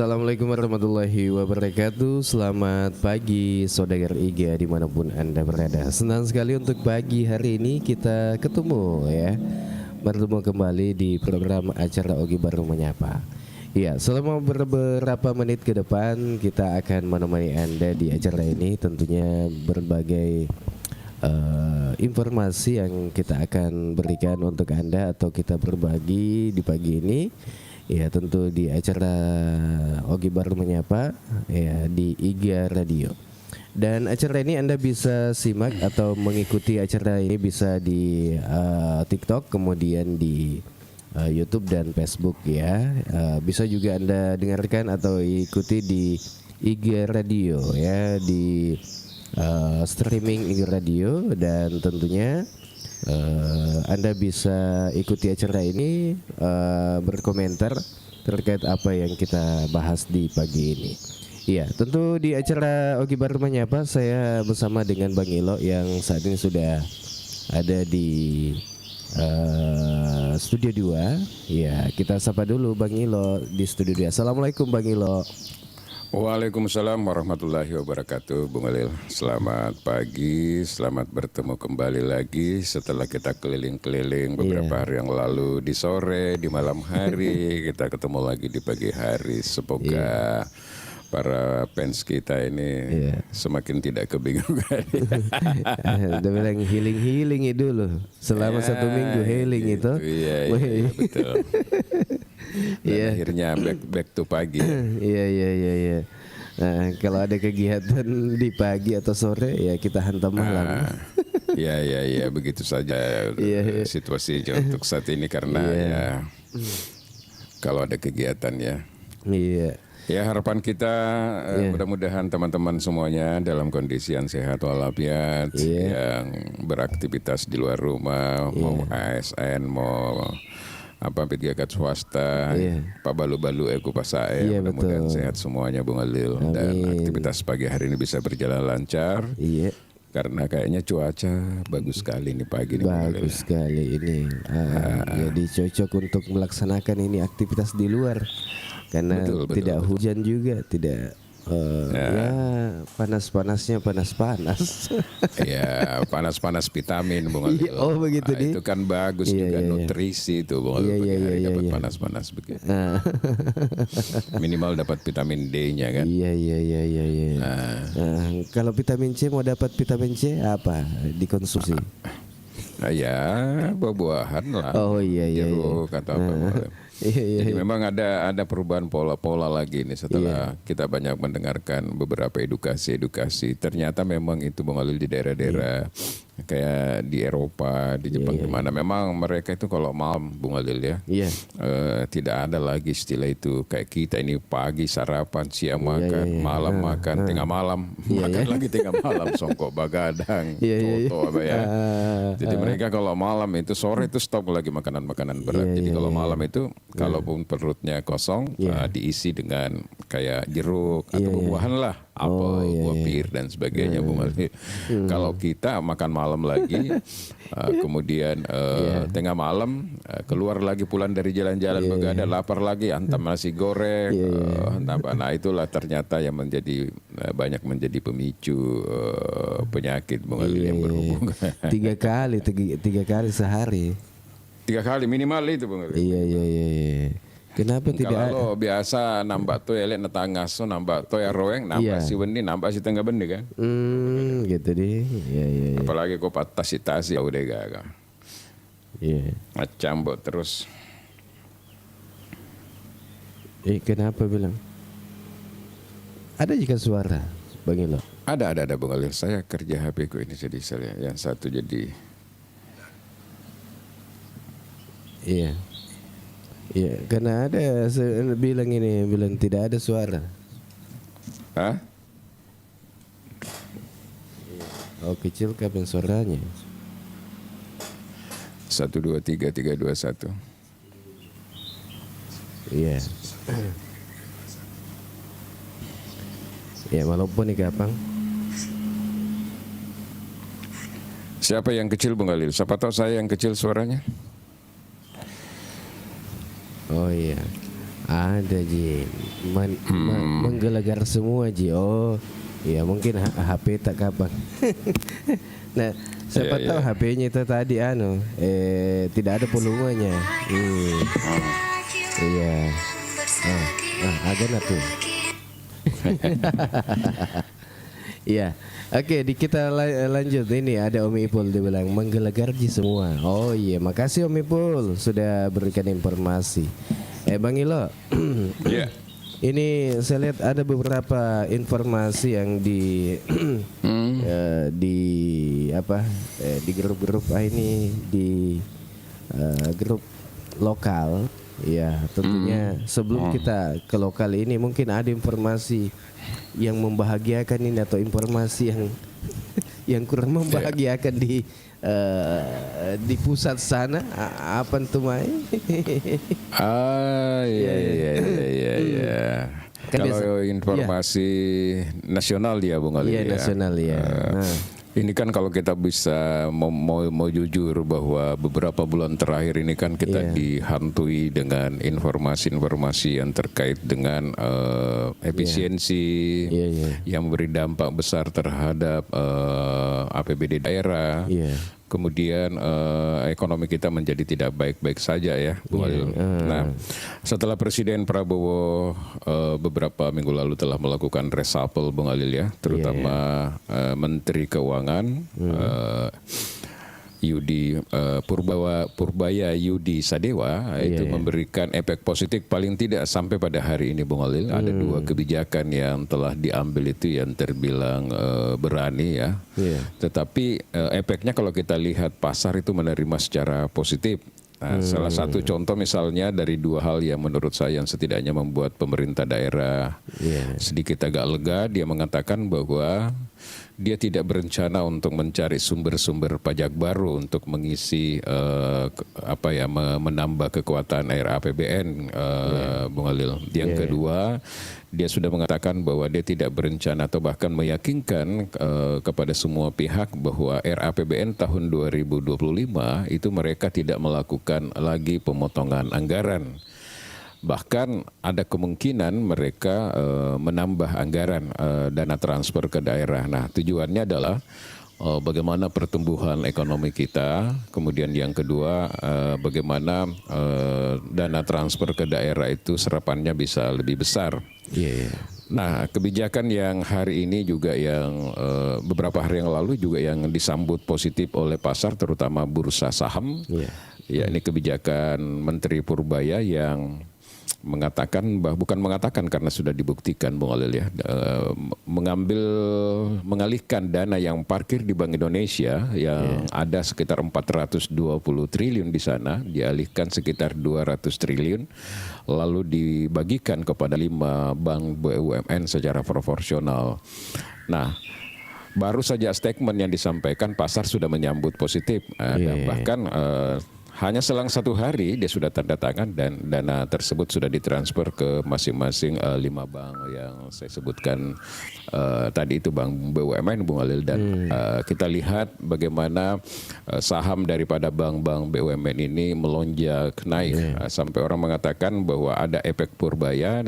Assalamualaikum warahmatullahi wabarakatuh. Selamat pagi saudagar IGA dimanapun Anda berada. Senang sekali untuk pagi hari ini kita ketemu ya. Bertemu kembali di program acara Ogi Baru Menyapa. Ya, selama beberapa menit ke depan kita akan menemani Anda di acara ini. Tentunya berbagai informasi yang kita akan berikan untuk Anda atau kita berbagi di pagi ini. Ya, tentu di acara Ogi Baru Menyapa ya di IGA Radio. Dan acara ini Anda bisa simak atau mengikuti acara ini bisa di TikTok, kemudian di YouTube dan Facebook ya. Bisa juga Anda dengarkan atau ikuti di IGA Radio ya, di streaming IGA Radio. Dan tentunya Anda bisa ikuti acara ini, berkomentar terkait apa yang kita bahas di pagi ini. Iya, tentu di acara Ogi Baru Menyapa saya bersama dengan Bang Ilo yang saat ini sudah ada di studio 2. Ya, kita sapa dulu Bang Ilo di studio 2. Assalamualaikum Bang Ilo. Waalaikumsalam warahmatullahi wabarakatuh, Bung Alil. Selamat pagi, selamat bertemu kembali lagi setelah kita keliling-keliling beberapa hari yang lalu di sore, di malam hari, kita ketemu lagi di pagi hari. Semoga para fans kita ini semakin tidak kebingungan. Udah bilang healing dulu selama 1 minggu healing gitu, itu. Iya, betul. Dan akhirnya back to pagi. Iya. Nah, kalau ada kegiatan di pagi atau sore ya kita hantam malam. Iya, begitu saja situasinya untuk saat ini karena ya kalau ada kegiatan ya. Iya. Ya, harapan kita mudah-mudahan teman-teman semuanya dalam kondisi yang sehat walafiat, yang beraktivitas di luar rumah, mau ASN, mau pegawai swasta, Pak Balu-Balu Pasae, mudah-mudahan sehat semuanya Bung Alil. Amin. Dan aktivitas pagi hari ini bisa berjalan lancar. Iya. Karena kayaknya cuaca bagus sekali nih pagi ini. Bagus sekali ini. Jadi cocok untuk melaksanakan ini aktivitas di luar. Karena betul. Tidak hujan juga, tidak panas-panasnya panas-panas. Ya, panas-panas vitamin Bung Alil. Oh begitu nih. Itu kan bagus juga nutrisi itu Bung Alil. Dapat panas-panas begitu. Minimal dapat vitamin D-nya kan. Iya. Kalau vitamin C mau dapat vitamin C apa dikonsumsi? Ya buah-buahan lah. Oh iya. Jeruk atau apa. Jadi memang ada perubahan pola-pola lagi nih setelah kita banyak mendengarkan beberapa edukasi. Ternyata memang itu Bung Alil di daerah-daerah kayak di Eropa, di Jepang gimana. Memang mereka itu kalau malam Bung Alil ya, tidak ada lagi istilah itu kayak kita ini pagi sarapan, siang makan, malam makan, tengah malam makan lagi tengah malam, songkok bagadang, toto apa ya. Jadi mereka kalau malam itu sore itu stop lagi makanan-makanan berat. Jadi kalau malam itu kalaupun perutnya kosong diisi dengan kayak jeruk atau buah-buahan lah, apel, buah pir dan sebagainya Bung Alil. Kalau kita makan malam lagi, kemudian tengah malam keluar lagi pulang dari jalan-jalan begadang lapar lagi, hantam nasi goreng, nah itulah ternyata yang menjadi banyak menjadi pemicu penyakit Bung Alil yang berhubungan. 3 kali sehari. 3 kali minimal itu Bung Alil. Iya. Kenapa tidak? Kalau biasa nambah tuh elek natangaso nambah toh ya roeng nambah si benih nambah si tengah benih kan. Gitu deh. Iya. Apalagi kau patasi udah gak. Iya. Macam bot terus. Kenapa bilang? Ada jika suara Bang Ilo? Ada Bang Alil. Saya kerja HP ku ini jadi saya yang satu jadi. Iya, karena ada bilang tidak ada suara. Hah? Oh kecil kapan suaranya? 1 2 3 3 2 1. Iya. Ya walaupun nih gampang. Siapa yang kecil Bung Alil? Siapa tahu saya yang kecil suaranya? Oh iya. Ada Ji, menggelegar semua Ji. Oh, ya mungkin HP tak kapan. Nah, siapa tahu HP-nya itu tadi tidak ada volumenya. Iya. Ada tuh. Iya. Oke, kita lanjut. Ini ada Om Ipul, dia bilang menggelegar Ji semua. Oh iya, makasih Om Ipul sudah berikan informasi. Bang Ilo. Iya. Ini saya lihat ada beberapa informasi yang di di grup-grup ini di grup lokal. Ya, tentunya sebelum kita ke lokal ini mungkin ada informasi yang membahagiakan ini atau informasi yang kurang membahagiakan di pusat sana. Apa tuh Mai? Iya. Kalau informasi nasional ya Bung Ali. Iya, nasional ya. Ini kan kalau kita bisa mau jujur bahwa beberapa bulan terakhir ini kan kita dihantui dengan informasi-informasi yang terkait dengan efisiensi yang memberi dampak besar terhadap APBD daerah. Kemudian ekonomi kita menjadi tidak baik-baik saja ya, Bung Alil. Nah, setelah Presiden Prabowo beberapa minggu lalu telah melakukan reshuffle, Bung Alil ya, terutama Menteri Keuangan Yudi Purbaya Yudi Sadewa itu memberikan efek positif paling tidak sampai pada hari ini, Bung Alil. Ada 2 kebijakan yang telah diambil itu yang terbilang berani ya. Tetapi efeknya kalau kita lihat pasar itu menerima secara positif. Nah, salah satu contoh misalnya dari 2 hal yang menurut saya yang setidaknya membuat pemerintah daerah sedikit agak lega. Dia mengatakan bahwa dia tidak berencana untuk mencari sumber-sumber pajak baru untuk mengisi menambah kekuatan APBN, Bung Alil. Yang kedua, dia sudah mengatakan bahwa dia tidak berencana atau bahkan meyakinkan kepada semua pihak bahwa RAPBN tahun 2025 itu mereka tidak melakukan lagi pemotongan anggaran. Bahkan ada kemungkinan mereka menambah anggaran dana transfer ke daerah. Nah, tujuannya adalah bagaimana pertumbuhan ekonomi kita. Kemudian yang kedua, bagaimana dana transfer ke daerah itu serapannya bisa lebih besar. Nah, kebijakan yang hari ini juga yang beberapa hari yang lalu juga yang disambut positif oleh pasar, terutama bursa saham. Ya, ini kebijakan Menteri Purbaya yang bukan mengatakan karena sudah dibuktikan, Bung Alil ya, mengalihkan dana yang parkir di Bank Indonesia yang ada sekitar 420 triliun di sana, dialihkan sekitar 200 triliun lalu dibagikan kepada 5 bank BUMN secara proporsional. Nah, baru saja statement yang disampaikan pasar sudah menyambut positif, dan bahkan hanya selang 1 hari dia sudah tanda tangan dan dana tersebut sudah ditransfer ke masing-masing 5 bank yang saya sebutkan tadi itu bank BUMN, Bung Alil. Dan kita lihat bagaimana saham daripada bank-bank BUMN ini melonjak naik sampai orang mengatakan bahwa ada efek purbaya,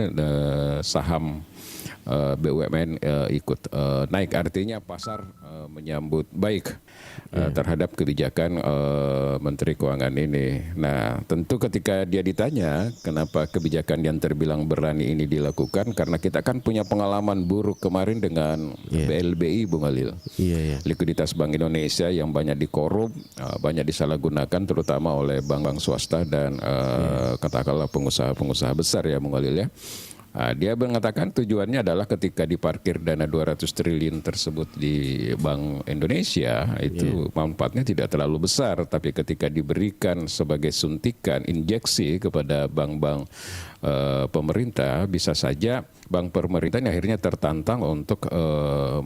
saham BUMN ikut naik. Artinya pasar menyambut baik terhadap kebijakan Menteri Keuangan ini. Nah, tentu ketika dia ditanya kenapa kebijakan yang terbilang berani ini dilakukan, karena kita kan punya pengalaman buruk kemarin dengan BLBI, Bung Alil. Likuiditas Bank Indonesia yang banyak dikorup, banyak disalahgunakan terutama oleh bank-bank swasta dan katakanlah pengusaha-pengusaha besar ya, Bung Alil ya. Dia mengatakan tujuannya adalah ketika diparkir dana 200 triliun tersebut di Bank Indonesia itu manfaatnya tidak terlalu besar, tapi ketika diberikan sebagai suntikan injeksi kepada bank-bank pemerintah, bisa saja bank pemerintah ini akhirnya tertantang untuk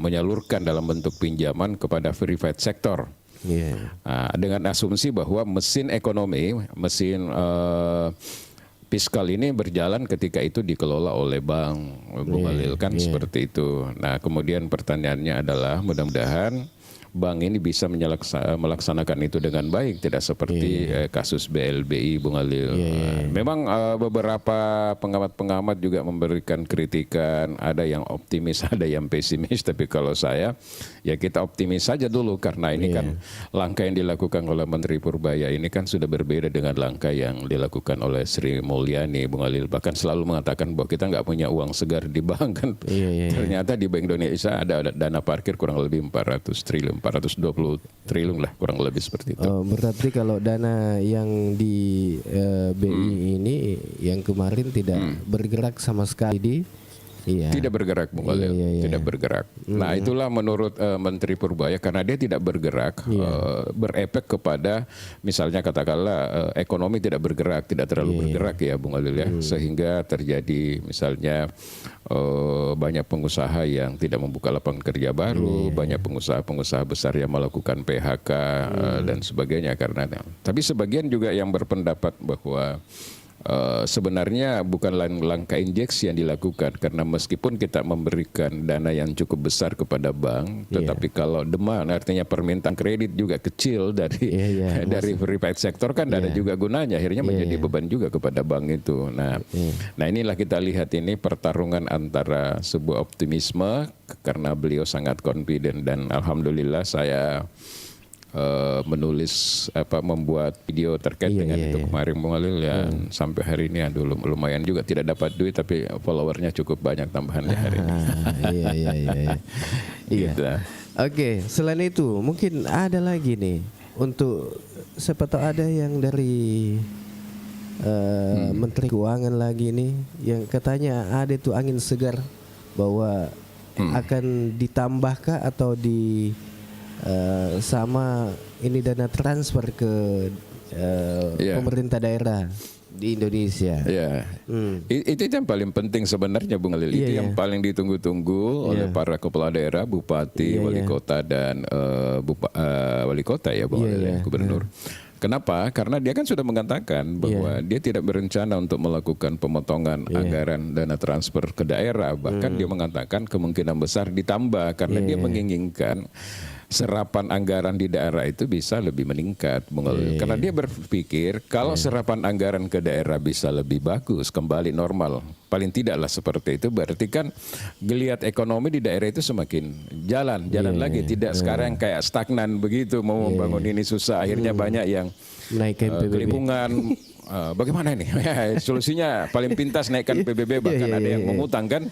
menyalurkan dalam bentuk pinjaman kepada private sector. Dengan asumsi bahwa mesin ekonomi, mesin fiskal ini berjalan ketika itu dikelola oleh bank, Bung Alil kan seperti itu. Nah, kemudian pertanyaannya adalah mudah-mudahan bank ini bisa melaksanakan itu dengan baik, tidak seperti kasus BLBI, Bung Alil. Memang beberapa pengamat-pengamat juga memberikan kritikan, ada yang optimis, ada yang pesimis, tapi kalau saya ya kita optimis saja dulu karena ini kan langkah yang dilakukan oleh Menteri Purbaya ini kan sudah berbeda dengan langkah yang dilakukan oleh Sri Mulyani, Bung Alil. Bahkan selalu mengatakan bahwa kita nggak punya uang segar di bank kan. Ternyata di Bank Indonesia ada dana parkir kurang lebih 420 triliun lah, kurang lebih seperti itu. Berarti kalau dana yang di BI ini yang kemarin tidak bergerak sama sekali di tidak bergerak, Bung Alil, tidak bergerak. Nah, itulah menurut Menteri Purbaya karena dia tidak bergerak berefek kepada misalnya katakanlah ekonomi tidak bergerak, tidak terlalu bergerak ya, Bung Alil ya, sehingga terjadi misalnya banyak pengusaha yang tidak membuka lapangan kerja baru, banyak pengusaha-pengusaha besar yang melakukan PHK dan sebagainya karena. Tapi sebagian juga yang berpendapat bahwa sebenarnya bukan langkah injeksi yang dilakukan karena meskipun kita memberikan dana yang cukup besar kepada bank, tetapi kalau demand artinya permintaan kredit juga kecil dari private sector kan ada juga gunanya, akhirnya menjadi beban juga kepada bank itu. Nah inilah kita lihat ini pertarungan antara sebuah optimisme karena beliau sangat confident dan alhamdulillah saya menulis membuat video terkait dengan itu kemarin, Bung Alil ya, sampai hari ini lumayan juga, tidak dapat duit tapi followernya cukup banyak tambahannya hari ini. Gitu. Oke, selain itu mungkin ada lagi nih untuk siapa tahu ada yang dari Menteri Keuangan lagi nih yang katanya ada tuh angin segar bahwa akan ditambahkah atau sama ini dana transfer ke pemerintah daerah di Indonesia. Itu yang paling penting sebenarnya, Bung Alil. Itu yang paling ditunggu-tunggu oleh para kepala daerah, bupati, wali kota dan wali kota ya, Bung Alil, gubernur. Kenapa? Karena dia kan sudah mengatakan bahwa dia tidak berencana untuk melakukan pemotongan anggaran dana transfer ke daerah. Bahkan dia mengatakan kemungkinan besar ditambah karena dia menginginkan serapan anggaran di daerah itu bisa lebih meningkat, karena dia berpikir kalau serapan anggaran ke daerah bisa lebih bagus, kembali normal, paling tidaklah seperti itu, berarti kan geliat ekonomi di daerah itu semakin jalan lagi, tidak sekarang kayak stagnan begitu, mau membangun ini susah, akhirnya banyak yang kelimpungan. Bagaimana ini? Solusinya paling pintas naikkan PBB, bahkan ada yang mengutang kan,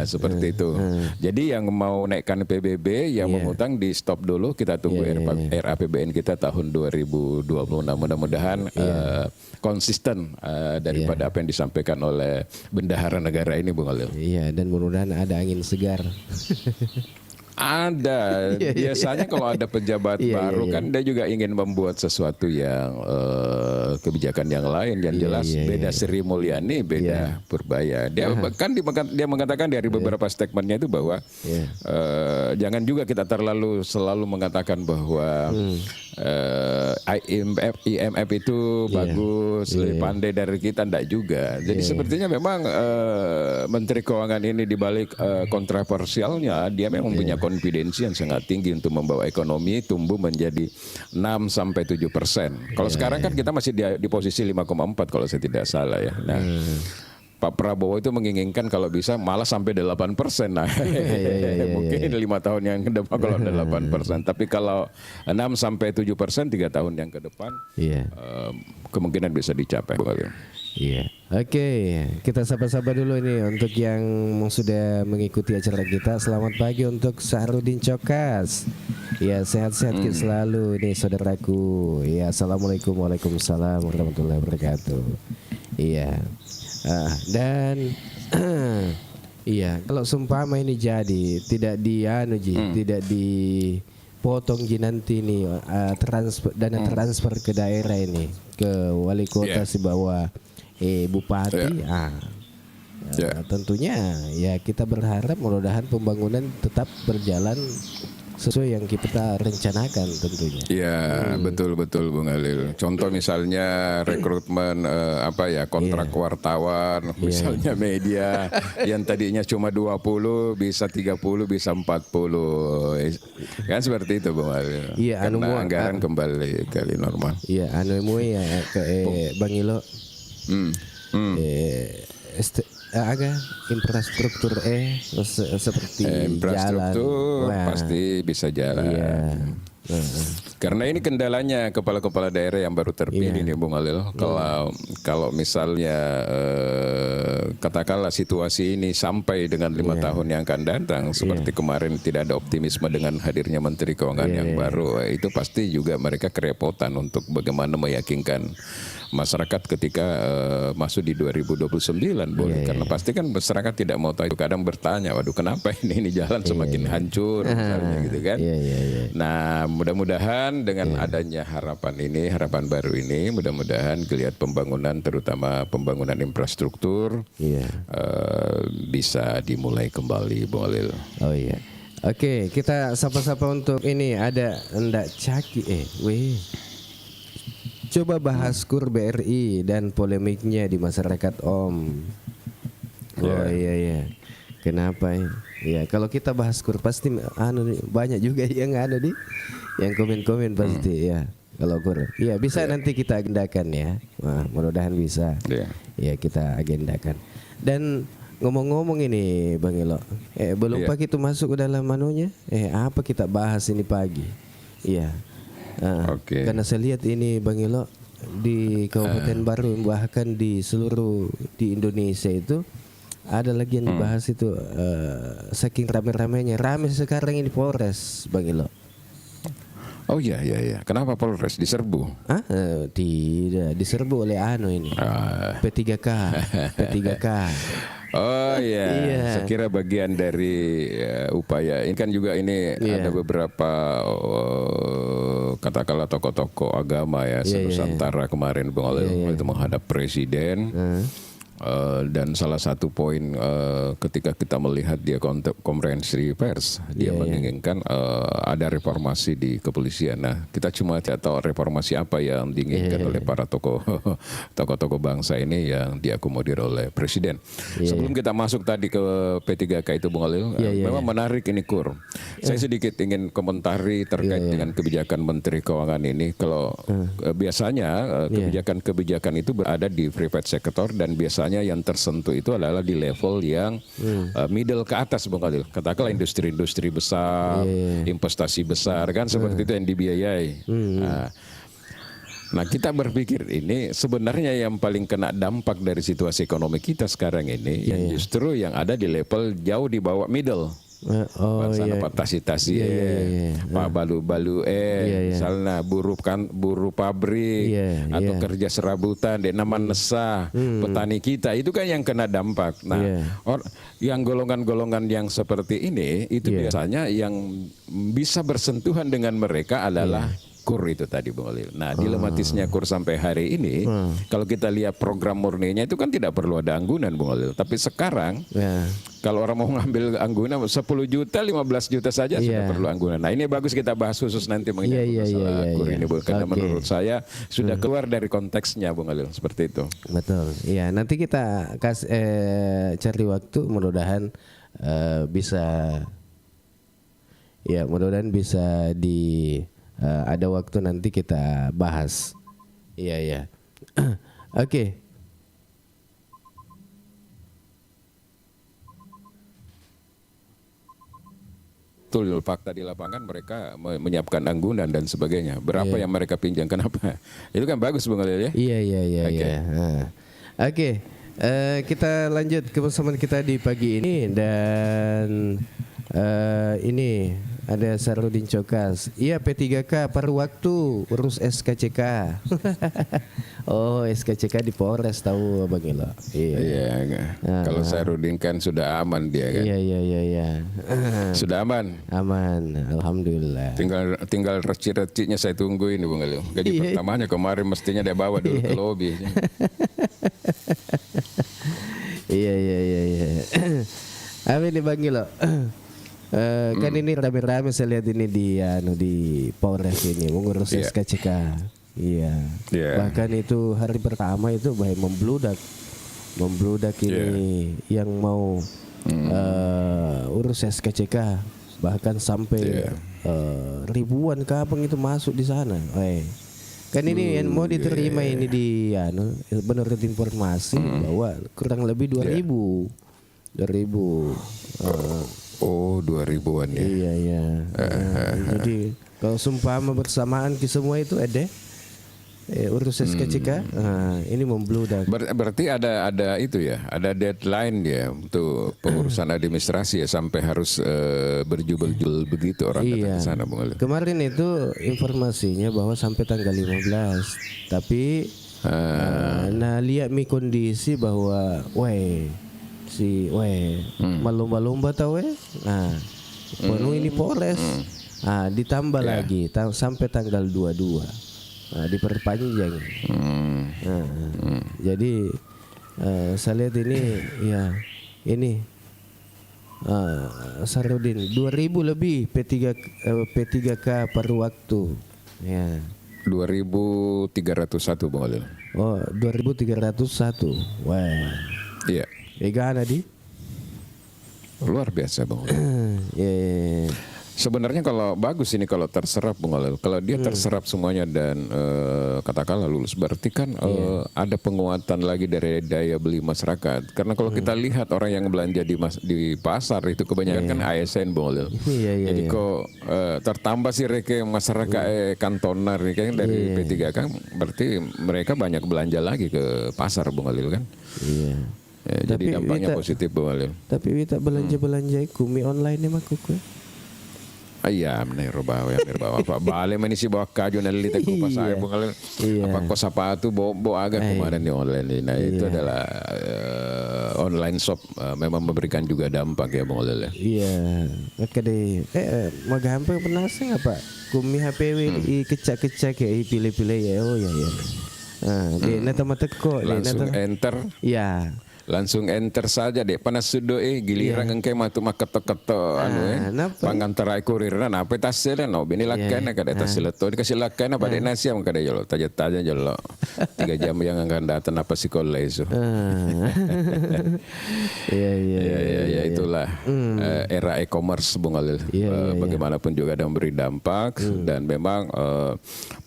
seperti itu. Jadi yang mau naikkan PBB, yang mengutang di stop dulu, kita tunggu RAPBN kita tahun 2026, mudah-mudahan konsisten daripada apa yang disampaikan oleh bendahara negara ini, Bung Alil. Iya, dan mudah-mudahan ada angin segar. Ada, biasanya kalau ada pejabat baru kan dia juga ingin membuat sesuatu yang kebijakan yang lain yang jelas beda Sri Mulyani, beda Purbaya. Dia kan dia mengatakan dari beberapa statementnya itu bahwa jangan juga kita selalu mengatakan bahwa IMF itu bagus, lebih pandai dari kita, enggak juga. Jadi sepertinya memang Menteri Keuangan ini dibalik kontroversialnya dia memang punya konfidensi yang sangat tinggi untuk membawa ekonomi tumbuh menjadi 6-7%. Kalau sekarang kan kita masih di posisi 5,4 kalau saya tidak salah ya. Nah, Pak Prabowo itu menginginkan kalau bisa malah sampai 8%. Nah, mungkin 5 tahun yang ke depan kalau 8%. Tapi kalau 6-7% 3 tahun yang ke depan, kemungkinan bisa dicapai. Oke, kita sapa-sapa dulu nih untuk yang sudah mengikuti acara kita. Selamat pagi untuk Sahrudin Cokas. Ya, sehat-sehat selalu nih saudaraku. Ya, assalamualaikum, waalaikumsalam warahmatullahi wabarakatuh. Iya. Dan kalau seumpama ini jadi tidak tidak dipotong nanti nih dana transfer ke daerah ini ke wali kota si bawah bupati, tentunya ya kita berharap mudah-mudahan pembangunan tetap berjalan sesuai yang kita rencanakan tentunya. Iya, betul Bung Halil. Contoh misalnya rekrutmen kontrak wartawan, misalnya media yang tadinya cuma 20 bisa 30 bisa 40. Kan seperti itu Bung Halil. Iya, karena anggaran kembali kali normal. Iya, ya ke Bang Ilo. Agak infrastruktur seperti infrastruktur jalan. pasti bisa jalan. Iya. Karena ini kendalanya kepala-kepala daerah yang baru terpilih nih Bung Halil. Kalau misalnya katakanlah situasi ini sampai dengan 5 tahun yang akan datang seperti kemarin tidak ada optimisme dengan hadirnya Menteri Keuangan yang baru, itu pasti juga mereka kerepotan untuk bagaimana meyakinkan masyarakat ketika masuk di 2029 boleh karena pasti kan masyarakat tidak mau tahu, kadang bertanya waduh kenapa ini jalan semakin hancur misalnya gitu kan. Nah mudah-mudahan dengan adanya harapan baru ini mudah-mudahan kelihatan pembangunan terutama pembangunan infrastruktur bisa dimulai kembali Bung Halil. Oh iya. Oke, kita sapa-sapa untuk ini ada Ndak Caki coba bahas KUR BRI dan polemiknya di masyarakat Om. Oh iya. Kenapa ya? Ya kalau kita bahas KUR pasti banyak juga yang ada yang komen-komen pasti ya. Kalau KUR, ya bisa nanti kita agendakan ya. Wah, mudah-mudahan bisa. Ya kita agendakan. Dan ngomong-ngomong ini Bang Ilo, belum pagi itu masuk ke dalam manunya. Apa kita bahas ini pagi? Iya. Karena saya lihat ini Bang Ilo di Kabupaten Baru bahkan di seluruh di Indonesia itu ada lagi yang dibahas itu saking rame-ramenya sekarang ini Polres Bang Ilo. Oh iya. Kenapa Polres diserbu? Tidak diserbu oleh P3K. Oh iya. Saya kira bagian dari upaya ini kan juga ada beberapa katakanlah tokoh-tokoh agama ya Nusantara kemarin Bung Halil itu menghadap presiden. Dan salah satu poin ketika kita melihat dia konferensi pers dia menginginkan ada reformasi di kepolisian. Nah kita cuma tidak tahu reformasi apa yang diinginkan oleh para tokoh bangsa ini yang diakomodir oleh presiden. Sebelum kita masuk tadi ke P3K itu Bung Halil, memang menarik ini KUR. Saya sedikit ingin komentari terkait dengan kebijakan Menteri Keuangan ini. Kalau biasanya kebijakan itu berada di private sector dan biasanya yang tersentuh itu adalah di level yang middle ke atas Bung Halil. Katakanlah industri-industri besar, investasi besar kan seperti itu yang dibiayai. Nah kita berpikir ini sebenarnya yang paling kena dampak dari situasi ekonomi kita sekarang ini yang justru yang ada di level jauh di bawah middle. Pak Tasi-Tasi Pak Balu-Balu misalnya buruh pabrik atau kerja serabutan nama Nesa petani kita itu kan yang kena dampak. Nah yang golongan-golongan yang seperti ini itu biasanya yang bisa bersentuhan dengan mereka adalah KUR itu tadi Bung Halil. Nah dilematisnya KUR sampai hari ini kalau kita lihat program murninya itu kan tidak perlu ada anggunan Bung Halil. Tapi sekarang kalau orang mau ngambil anggunan 10 juta 15 juta saja sudah perlu anggunan. Nah ini bagus kita bahas khusus nanti mengenai masalah KUR ini karena menurut saya sudah keluar dari konteksnya Bung Halil seperti itu. Betul. Iya nanti kita cari waktu mudah-mudahan bisa ada waktu nanti kita bahas. Iya. Oke. Betul, fakta di lapangan mereka menyiapkan anggunan dan sebagainya. Berapa yang mereka pinjam, kenapa? Itu kan bagus Bung Halil ya? Iya. Oke. Kita lanjut ke persamaan kita di pagi ini dan ini ada Sarudin Cokas. Iya P3K paruh waktu urus SKCK. Oh SKCK di Polres tahu Bang Ilo. Iya. Kalau Sarudin kan sudah aman dia kan. Iya. Sudah aman. Aman, alhamdulillah. Tinggal reci-recinya saya tunggu ini Bung Ilo. Gaji pertamanya kemarin mestinya dia bawa dulu ke lobi. Iya. Apa ini Bang Ilo? Kan ini rame-rame saya lihat ini di Polres ini mengurus SKCK. Iya. Bahkan itu hari pertama itu baik membludak ini yang mau urus SKCK, bahkan sampai ribuan kapang itu masuk di sana. Kan ini yang mau diterima ini di menurut informasi bahwa kurang lebih 2000. Oh, 2000-an ya. Iya. Jadi kalau seumpama bersamaan ke semua itu ada urus SKCK, ini membludak. Berarti ada itu ya, ada deadline ya untuk pengurusan administrasi ya, sampai harus berjubel-jubel begitu orang datang ke sana, Bung Ali. Kemarin itu informasinya bahwa sampai tanggal 15, tapi nah lihat mi kondisi bahwa lomba-lomba tahu penuh ini Polres. Ditambah lagi sampai tanggal 22. Diperpanjang. Jadi saya lihat ini ini Sarudin 2000 lebih P3K per waktu. Ya. 2301 Bung Alil. Oh, 2301. Wah. Iya. Gana di? Luar biasa Bung Alil. Yeah. Sebenarnya kalau bagus ini kalau terserap Bung Alil. Kalau dia terserap semuanya dan katakanlah lulus, berarti kan ada penguatan lagi dari daya beli masyarakat. Karena kalau kita lihat orang yang belanja di pasar itu kebanyakan kan ASN Bung Alil. Jadi kok tertambah sih reke masyarakat kantonar kan dari P3 kan, berarti mereka banyak belanja lagi ke pasar Bung Alil kan. Iya. Jadi dampaknya positif Bung Alil. Tapi kita belanja kumi online ni makuk. Iya, benar bawa apa balik mana sih bawa kaju nanti kita kupas saya Bung Alil. Apa kos sepatu bawa agak kemarin di online ini. Nah itu adalah online shop memang memberikan juga dampak ya Bung Alil. Iya. Kade magampang pernah sih apa? Kumi HPW kecak-kecak ya pilih-pilih ya. Oh ya. Dia nata mata kok langsung enter. Iya. Langsung enter saja deh. Panas sudo giliran engke matu maketo-keto pangantarai kurirna apa tasnya no bini lakan kada tas leto dikasih lakan apa dek nasi am kada jolo taja jolo 3 jam yang akan datang apa sih kalau itu. Ya itulah era e-commerce Bung Alil. Bagaimanapun juga ada memberi dampak dan memang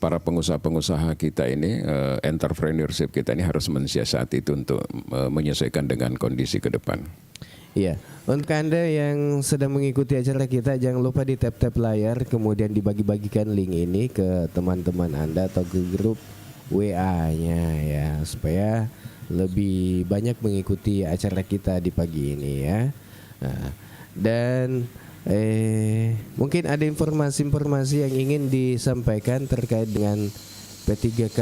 para pengusaha-pengusaha kita ini entrepreneurship kita ini harus mensiasati itu untuk menyesuaikan dengan kondisi ke depan. Iya, untuk Anda yang sedang mengikuti acara kita, jangan lupa di tap-tap layar, kemudian dibagi-bagikan link ini ke teman-teman Anda atau ke grup WA-nya ya, supaya lebih banyak mengikuti acara kita di pagi ini ya. Nah, dan mungkin ada informasi-informasi yang ingin disampaikan terkait dengan P3K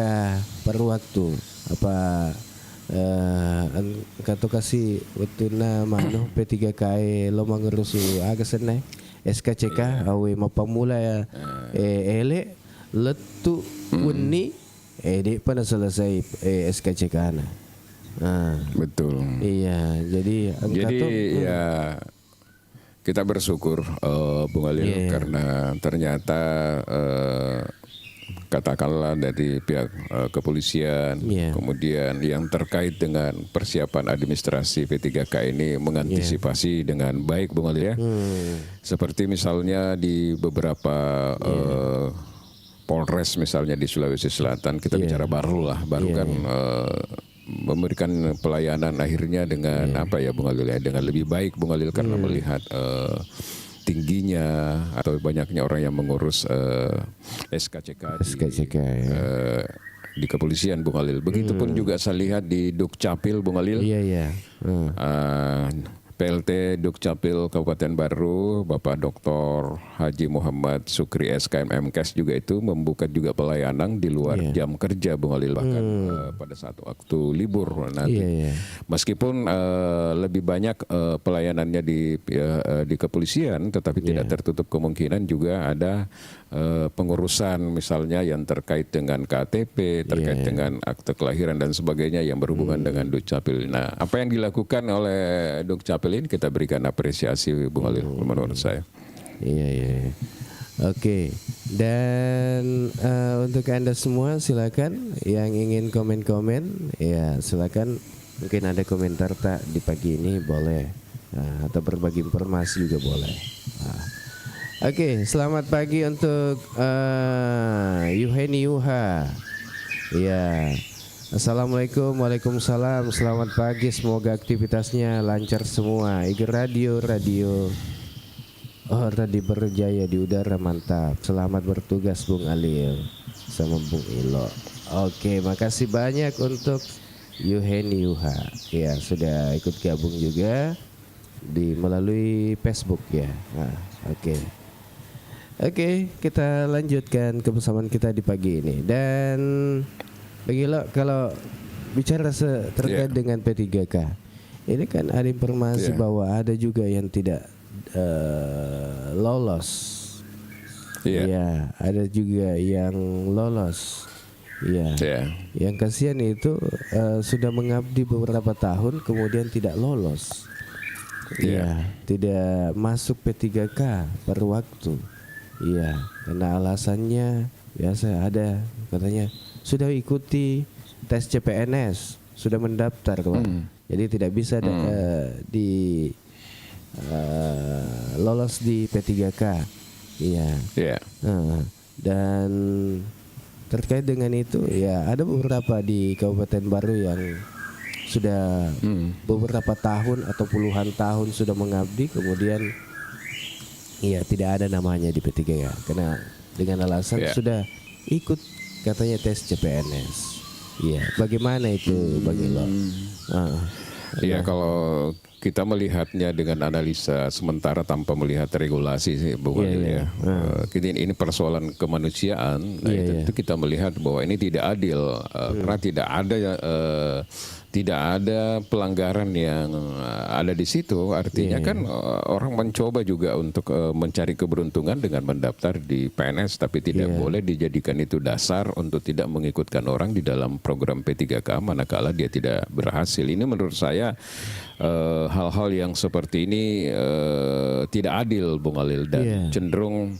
per waktu. Apa kata kasih waktu mano P3K lo mangurusu agak senai SKCK awe mapamula ele letu uni di pada selesai SKCK betul. Iya, jadi ya kita bersyukur Bung Alil karena ternyata katakanlah dari pihak kepolisian, kemudian yang terkait dengan persiapan administrasi P3K ini mengantisipasi dengan baik Bung Alil ya. Seperti misalnya di beberapa Polres misalnya di Sulawesi Selatan kita bicara baru kan memberikan pelayanan akhirnya dengan apa ya Bung Alil ya, dengan lebih baik Bung Alil karena melihat tingginya atau banyaknya orang yang mengurus SKCK di kepolisian Bung Alil. Begitupun juga saya lihat di Dukcapil Bung Alil. PLT Dukcapil Kabupaten Baru Bapak Dr. Haji Muhammad Sukri SKM MKes juga itu membuka juga pelayanan di luar jam kerja Bung Alil, bahkan pada saat waktu libur nanti. Meskipun lebih banyak pelayanannya di kepolisian, tetapi tidak tertutup kemungkinan juga ada pengurusan misalnya yang terkait dengan KTP, terkait dengan akte kelahiran dan sebagainya yang berhubungan dengan Dukcapil. Nah, apa yang dilakukan oleh Dukcapil tampilin kita berikan apresiasi Bung Alil menurut saya. Iya. Oke. Dan untuk Anda semua silakan yang ingin komen-komen ya silakan, mungkin ada komentar tak di pagi ini boleh, atau berbagi informasi juga boleh. Oke, selamat pagi untuk Yuheni Yuha. Ya. Assalamualaikum, waalaikumsalam. Selamat pagi, semoga aktivitasnya lancar semua. Iger Radio. Oh, tadi berjaya di udara, mantap. Selamat bertugas Bung Alil sama Bung Ilo. Oke, makasih banyak untuk Yuheni Yuha. Ya, sudah ikut gabung juga melalui Facebook ya. Oke, kita lanjutkan kebersamaan kita di pagi ini. Dan Begila, kalau bicara terkait dengan P3K, ini kan ada informasi bahwa ada juga yang tidak lolos. Ada juga yang lolos. Yang kasihan itu sudah mengabdi beberapa tahun kemudian tidak lolos. Tidak masuk P3K per waktu. Karena alasannya biasa ada katanya sudah ikuti tes CPNS, sudah mendaftar jadi tidak bisa lolos di P3K. Dan terkait dengan itu ya ada beberapa di Kabupaten Baru yang sudah beberapa tahun atau puluhan tahun sudah mengabdi, kemudian tidak ada namanya di P3K karena dengan alasan sudah ikut katanya tes CPNS. Bagaimana itu bagi lo? Kalau kita melihatnya dengan analisa sementara tanpa melihat regulasi sih, Bung Alil ini persoalan kemanusiaan. Tentu kita melihat bahwa ini tidak adil karena tidak ada pelanggaran yang ada di situ. Artinya kan orang mencoba juga untuk mencari keberuntungan dengan mendaftar di PNS, tapi tidak boleh dijadikan itu dasar untuk tidak mengikutkan orang di dalam program P3K manakala dia tidak berhasil. Ini menurut saya hal-hal yang seperti ini tidak adil, Bung Alil, dan cenderung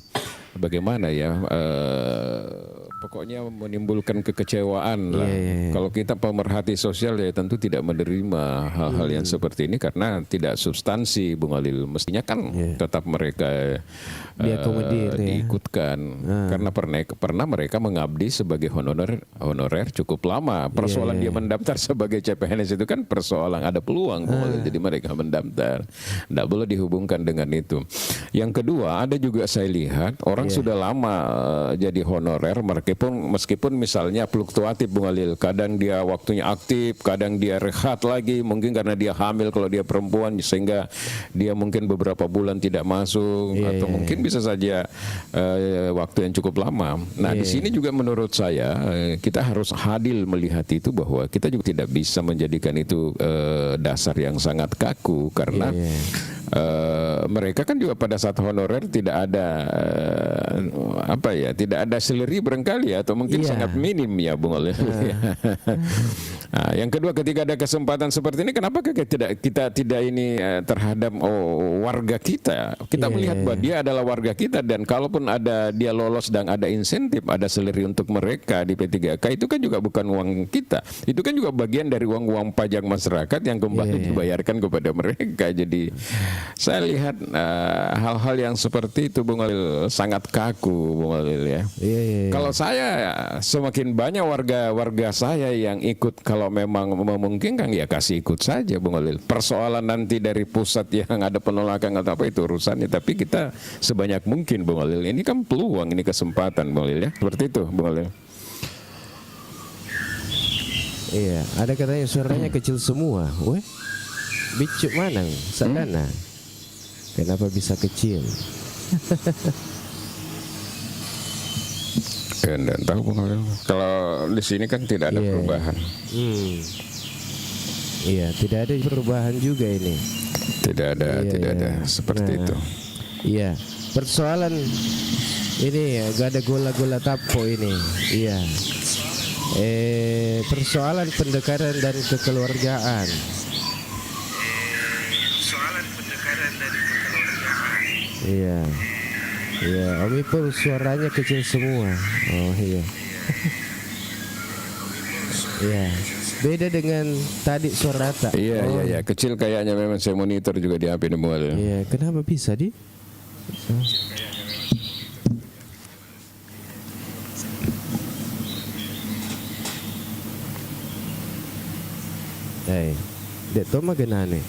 bagaimana ya, pokoknya menimbulkan kekecewaan lah. Kalau kita pemerhati sosial ya tentu tidak menerima hal-hal yang seperti ini karena tidak substansi, Bung Alil. Mestinya kan tetap mereka diikutkan karena pernah mereka mengabdi sebagai honorer cukup lama. Persoalan dia mendaftar sebagai CPNS itu kan persoalan ada peluang, Bung Alil, jadi mereka mendaftar. Tidak boleh dihubungkan dengan itu. Yang kedua, ada juga saya lihat orang sudah lama jadi honorer, meskipun misalnya fluktuatif, Bung Alil. Kadang dia waktunya aktif, kadang dia rehat lagi, mungkin karena dia hamil kalau dia perempuan sehingga dia mungkin beberapa bulan tidak masuk atau mungkin bisa saja waktu yang cukup lama. Nah, di sini juga menurut saya kita harus adil melihat itu bahwa kita juga tidak bisa menjadikan itu dasar yang sangat kaku karena mereka kan juga pada saat honorer tidak ada tidak ada salary barangkali atau mungkin sangat minim ya, Bung Alil. Nah, yang kedua, ketika ada kesempatan seperti ini, kenapa kita tidak ini terhadap warga kita? Kita melihat bahwa dia adalah warga kita, dan kalaupun ada dia lolos dan ada insentif, ada salary untuk mereka di P3K, itu kan juga bukan uang kita. Itu kan juga bagian dari uang pajak masyarakat yang kembali dibayarkan kepada mereka. Jadi saya lihat hal-hal yang seperti itu, Bung Alil, sangat kaku, Bung Alil ya. Kalau saya semakin banyak warga saya yang ikut, kalau memang memungkinkan ya kasih ikut saja, Bung Alil. Persoalan nanti dari pusat yang ada penolakan atau apa itu urusannya, tapi kita sebanyak mungkin, Bung Alil. Ini kan peluang, ini kesempatan, Bung Alil ya. Seperti itu, Bung Alil. Iya, ada katanya suaranya kecil semua. Weh, bicuk mana? Sadana. Kenapa bisa kecil? Tidak tahu, Bung Alil. Kalau di sini kan tidak ada perubahan. Iya, tidak ada perubahan juga ini. Tidak ada seperti itu. Iya, persoalan ini ya, gak ada gola-gola tapo ini. Iya. Persoalan pendekatan dan kekeluargaan. Iya. Iya, Om Ipul suaranya kecil semua. Oh iya. Iya. Beda dengan tadi suara Rata. Iya, kecil kayaknya memang saya monitor juga di HP ini Bung Alil. Iya, kenapa bisa di? Dek toma genane.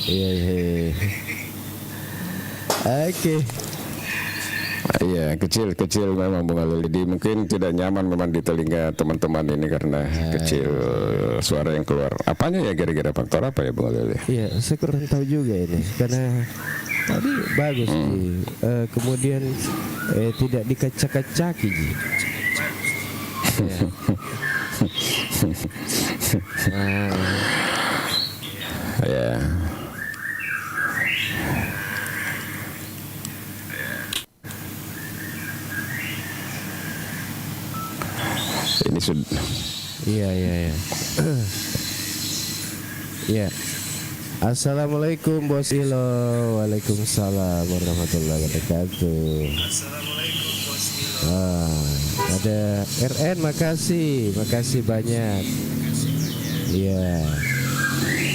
Iya. Oke. Iya, kecil memang Bung Alil. Jadi mungkin tidak nyaman memang di telinga teman-teman ini karena kecil suara yang keluar. Apanya ya kira-kira faktor apa ya Bung Alil? Iya, saya kurang tahu juga ini karena tadi bagus Ji. Kemudian tidak dikacak-kacaki Ji. Ya. Ini sudah. Iya. Iya. Assalamualaikum Bos Ilo. Waalaikumsalam warahmatullahi wabarakatuh. Assalamualaikum Bos Ilo. Ada RN, makasih banyak. Iya.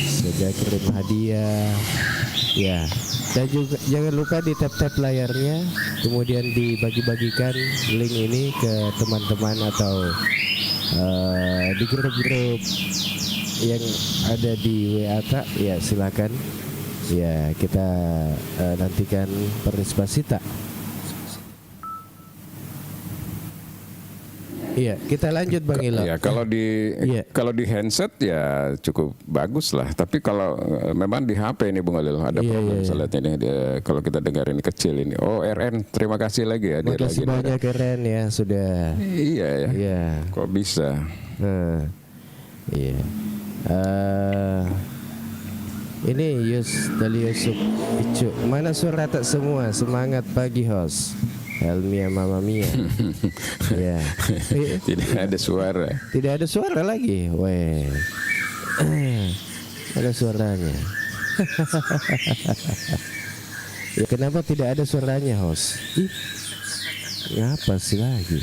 Sudah kirim hadiah. Ya. Dan juga jangan lupa di tap-tap layarnya, kemudian dibagi-bagikan link ini ke teman-teman atau di grup-grup yang ada di WA tak? Ya silakan. Ya kita nantikan partisipasi tak? Iya, kita lanjut Bang Ilo. Ya, kalau di handset ya cukup bagus lah. Tapi kalau memang di HP ini Bung Alil ada problem saya lihat ini. Kalau kita dengar ini kecil ini. Oh RN, terima kasih lagi ya. Terima kasih banyak RN ya sudah. Iya ya. Iya. Kok bisa? Iya. Ini Yusuf Icu. Mana suara tak semua? Semangat pagi host. Helmia Mama Mia. Ya. Tidak ada suara. Tidak ada suara lagi. Weh. Ada suaranya. Ya kenapa tidak ada suaranya host? Ngapa sih lagi?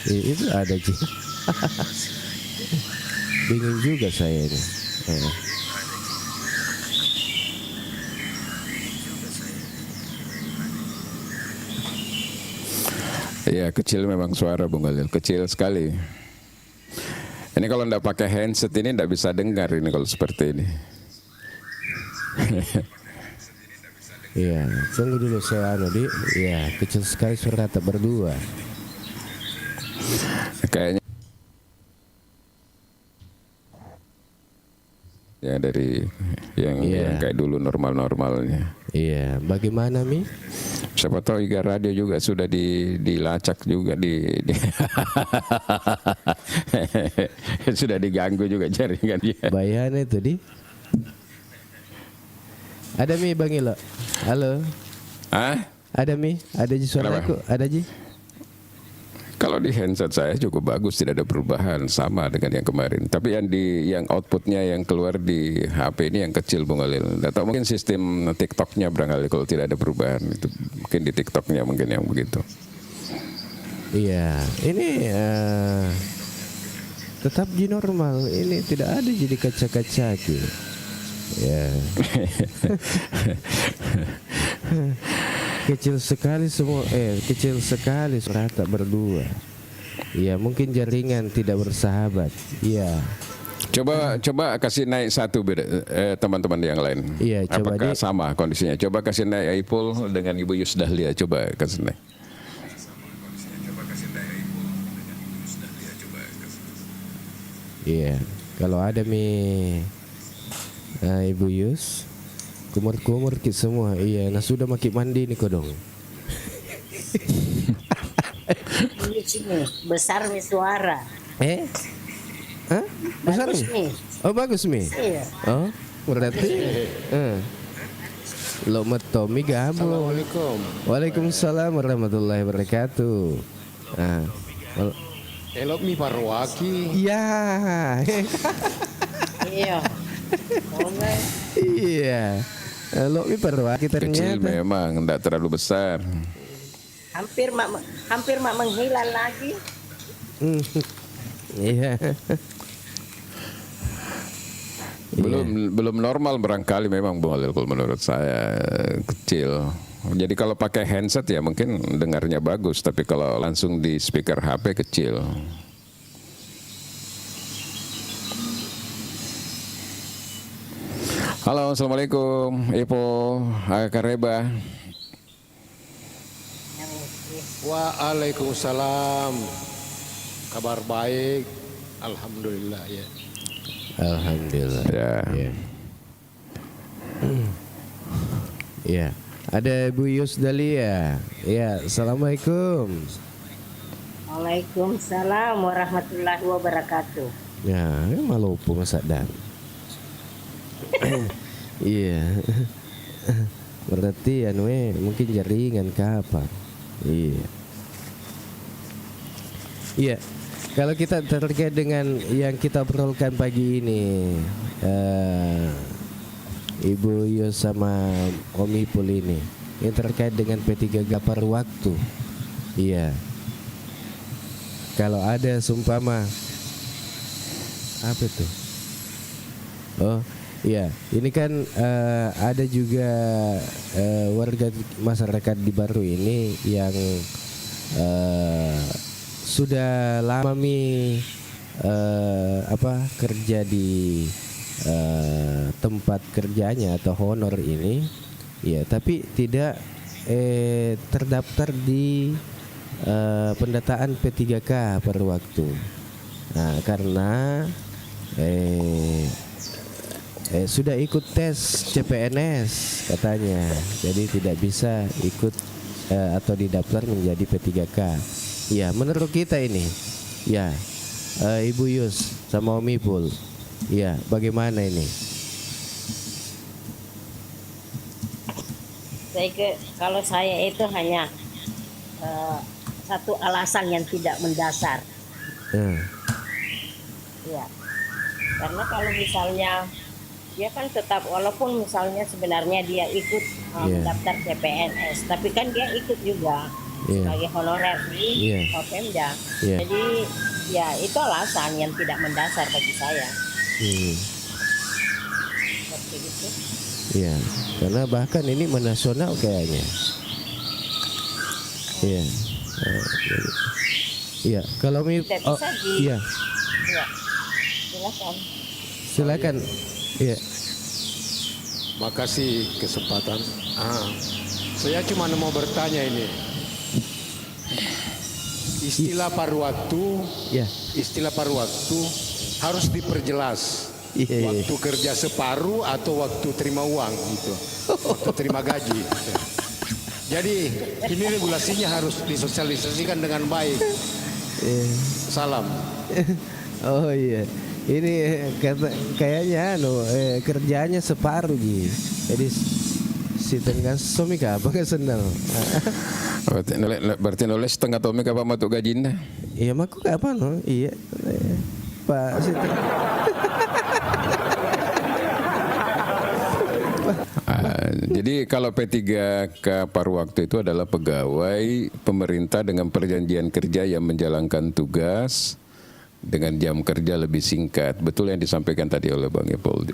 Itu ada sih. Bingung juga saya ini. Ya kecil memang suara Bung Alil, kecil sekali. Ini kalau ndak pakai handset ini ndak bisa dengar ini kalau seperti ini. Iya, tunggu dulu saya di. Iya, kecil sekali suara tak berdua. Kayaknya ya dari yang kayak dulu normal-normalnya. Iya, bagaimana Mi? Siapa tahu Iga Radio juga sudah dilacak juga sudah diganggu juga jaringannya. Bayan itu di. Ada Mi Bang Ilo. Halo. Ada Mi? Ada Ji suaraku? Ada Ji? Kalau di handset saya cukup bagus, tidak ada perubahan, sama dengan yang kemarin. Tapi yang outputnya yang keluar di HP ini yang kecil Bung Alil. Atau mungkin sistem TikToknya barangkali kalau tidak ada perubahan itu mungkin di TikToknya mungkin yang begitu. Iya, ini tetap di normal. Ini tidak ada jadi kaca-kaca gitu. Ya. Kecil sekali semua, kecil sekali suara tak berdua. Iya, mungkin jaringan tidak bersahabat. Iya. Coba kasih naik satu teman-teman yang lain. Iya, coba. Apakah sama kondisinya? Coba kasih naik Ipul dengan Ibu Yusdahlia. Coba kasih naik. Iya. Kalau ada Ibu Yus. Kumur kit semua. Iya, nah sudah maki mandi nih kodong. Besar nih suara. Hah? Besar bagus nih? Oh bagus Mi. Iya. Oh berarti. Lo metomi gabo. Assalamualaikum. Waalaikumsalam warahmatullahi wabarakatuh. Elok mi parwaki. Ya. Iya. Iya. Lo ini perwaki Kecil ternyata. memang, tidak terlalu besar. Hampir mak menghilang lagi. Iya. Belum normal barangkali memang Bung Halil kalau menurut saya kecil. Jadi kalau pakai handset ya mungkin dengarnya bagus, tapi kalau langsung di speaker HP kecil. Halo, assalamualaikum, Ipo, Kareba. Waalaikumsalam. Kabar baik, alhamdulillah ya. Alhamdulillah. Ya. Iya. Iya. Ada Bu Yusdalia. Ya, assalamualaikum. Waalaikumsalam warahmatullahi wabarakatuh. Ya, malu pun sadar. Iya. Berarti mungkin jaringan kapan? Iya. Iya. Kalau kita terkait dengan yang kita obrolkan pagi ini, Ibu Yus sama Om Ipul ini, yang terkait dengan P3K paruh waktu. Iya. Kalau ada sumpama apa tuh? Oh, iya. Ini kan ada juga warga masyarakat di Baru ini yang sudah lama kerja di tempat kerjanya atau honor ini, ya, tapi tidak terdaftar di pendataan P3K per waktu. Nah, karena sudah ikut tes CPNS katanya, jadi tidak bisa ikut atau didaftar menjadi P3K. Ya, menurut kita ini, ya, Ibu Yus sama Om Ipul, ya, bagaimana ini? Kalau saya itu hanya satu alasan yang tidak mendasar. Ya, karena kalau misalnya dia kan tetap, walaupun misalnya sebenarnya dia ikut mendaftar CPNS, tapi kan dia ikut juga sebagai honorer di Kopemda. Jadi ya itu alasan yang tidak mendasar bagi saya. Seperti itu. Iya, karena bahkan ini menasional kayaknya. Iya. Iya, kalau iya. Ya. Silakan. Silakan. Iya. Makasih kesempatan. Saya cuma mau bertanya ini. Istilah paruh waktu, istilah paruh waktu harus diperjelas. Waktu kerja separuh atau waktu terima uang gitu, waktu terima gaji. Jadi ini regulasinya harus disosialisasikan dengan baik. Salam. Oh iya, ini kayaknya kerjanya separuh gitu. Jadi si tengah suami apa nggak senang. Berarti nulis setengah tomik apa matuk gajinya? Iya, maku apa no? Iya, Pak Siti. Jadi kalau P3K paruh waktu itu adalah pegawai pemerintah dengan perjanjian kerja yang menjalankan tugas dengan jam kerja lebih singkat. Betul yang disampaikan tadi oleh Bang Ipul,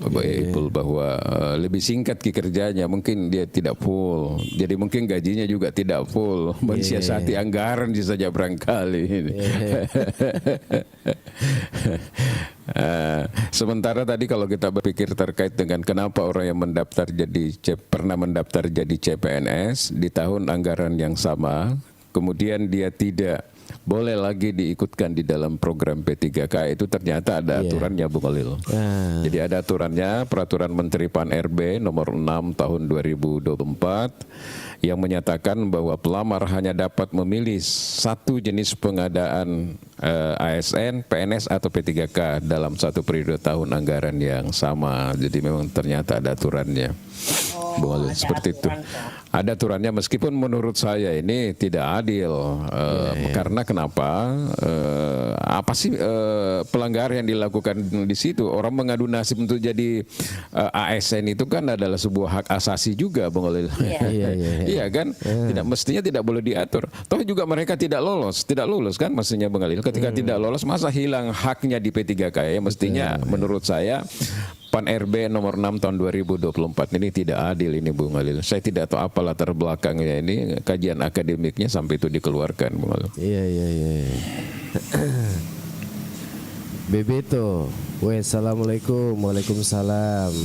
bahwa lebih singkat kerjanya, mungkin dia tidak full. Jadi mungkin gajinya juga tidak full, mensiasati anggaran saja barangkali. Sementara tadi kalau kita berpikir terkait dengan kenapa orang yang pernah mendaftar jadi CPNS di tahun anggaran yang sama, kemudian dia tidak boleh lagi diikutkan di dalam program P3K, itu ternyata ada aturannya, Bu Khalil. Jadi ada aturannya, Peraturan Menteri PAN-RB nomor 6 tahun 2024 yang menyatakan bahwa pelamar hanya dapat memilih satu jenis pengadaan ASN, PNS atau P3K dalam satu periode tahun anggaran yang sama. Jadi memang ternyata ada aturannya. Bung Alil, seperti itu. Ada aturannya, meskipun menurut saya ini tidak adil. Karena kenapa? Apa sih pelanggaran yang dilakukan di situ? Orang mengadu nasib untuk jadi ASN itu kan adalah sebuah hak asasi juga, Bung Alil. Iya kan? Mestinya tidak boleh diatur. Toh juga mereka tidak lulus kan, mestinya Bung Alil. Ketika tidak lolos, masa hilang haknya di P3K? Ya mestinya menurut saya PAN RB nomor 6 tahun 2024 ini tidak adil ini, Bung Alil. Saya tidak tahu apa latar belakangnya ini, kajian akademiknya sampai itu dikeluarkan, Bung Alil. Iya. Bebeto, assalamualaikum. Waalaikumsalam.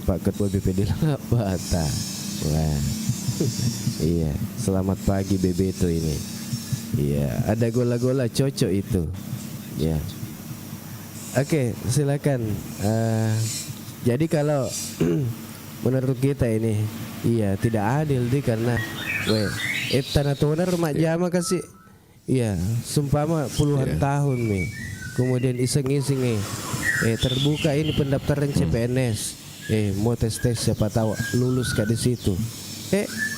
Pak Ketua BPD Bata. Wah. Iya, selamat pagi Bebeto ini. Iya, ada gola-gola cocok itu. Ya. Oke, silakan. Jadi kalau menurut kita ini, iya tidak adil deh, karena tanah toner mak jama kasih, iya sumpama puluhan tahun nih, kemudian iseng-iseng nih, terbuka ini pendaftaran CPNS, mau tes siapa tahu lulus di situ,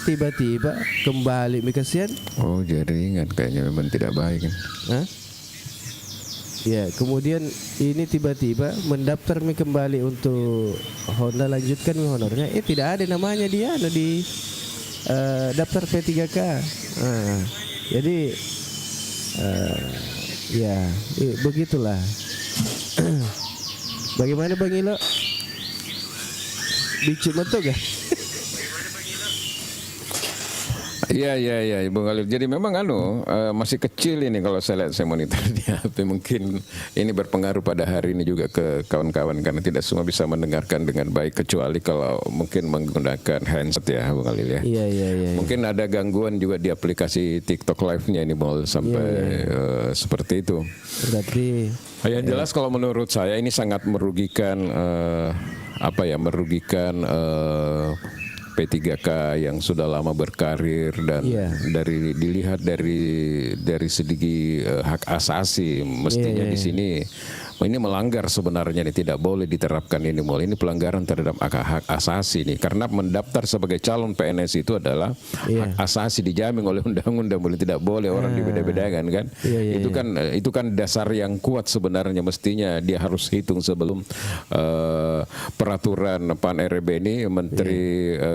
tiba-tiba kembali kasihan. Oh, jaringan kayaknya memang tidak baik kan? Hah? Ya, kemudian ini tiba-tiba mendaftar kembali untuk Honda, lanjutkan honornya. Tidak ada namanya dia di daftar P3K. Jadi ya begitulah. Bagaimana Bang Ilo? Bicu betul gak? Iya, Bung Alil. Jadi memang masih kecil ini kalau saya lihat, saya monitor di HP. Mungkin ini berpengaruh pada hari ini juga ke kawan-kawan, karena tidak semua bisa mendengarkan dengan baik, kecuali kalau mungkin menggunakan handset ya, Bung Alil ya. Iya. Mungkin ada gangguan juga di aplikasi TikTok Live-nya ini, Bung Alil, sampai seperti itu. Berarti yang jelas kalau menurut saya ini sangat merugikan merugikan P3K yang sudah lama berkarir dan dilihat dari segi hak asasi, mestinya di sini ini melanggar sebenarnya, ini tidak boleh diterapkan ini. Ini pelanggaran terhadap hak asasi ini, karena mendaftar sebagai calon PNS itu adalah hak asasi dijamin oleh undang-undang, tidak boleh orang dibeda-bedakan kan. Itu kan dasar yang kuat sebenarnya, mestinya dia harus hitung sebelum peraturan PAN RB ini, Menteri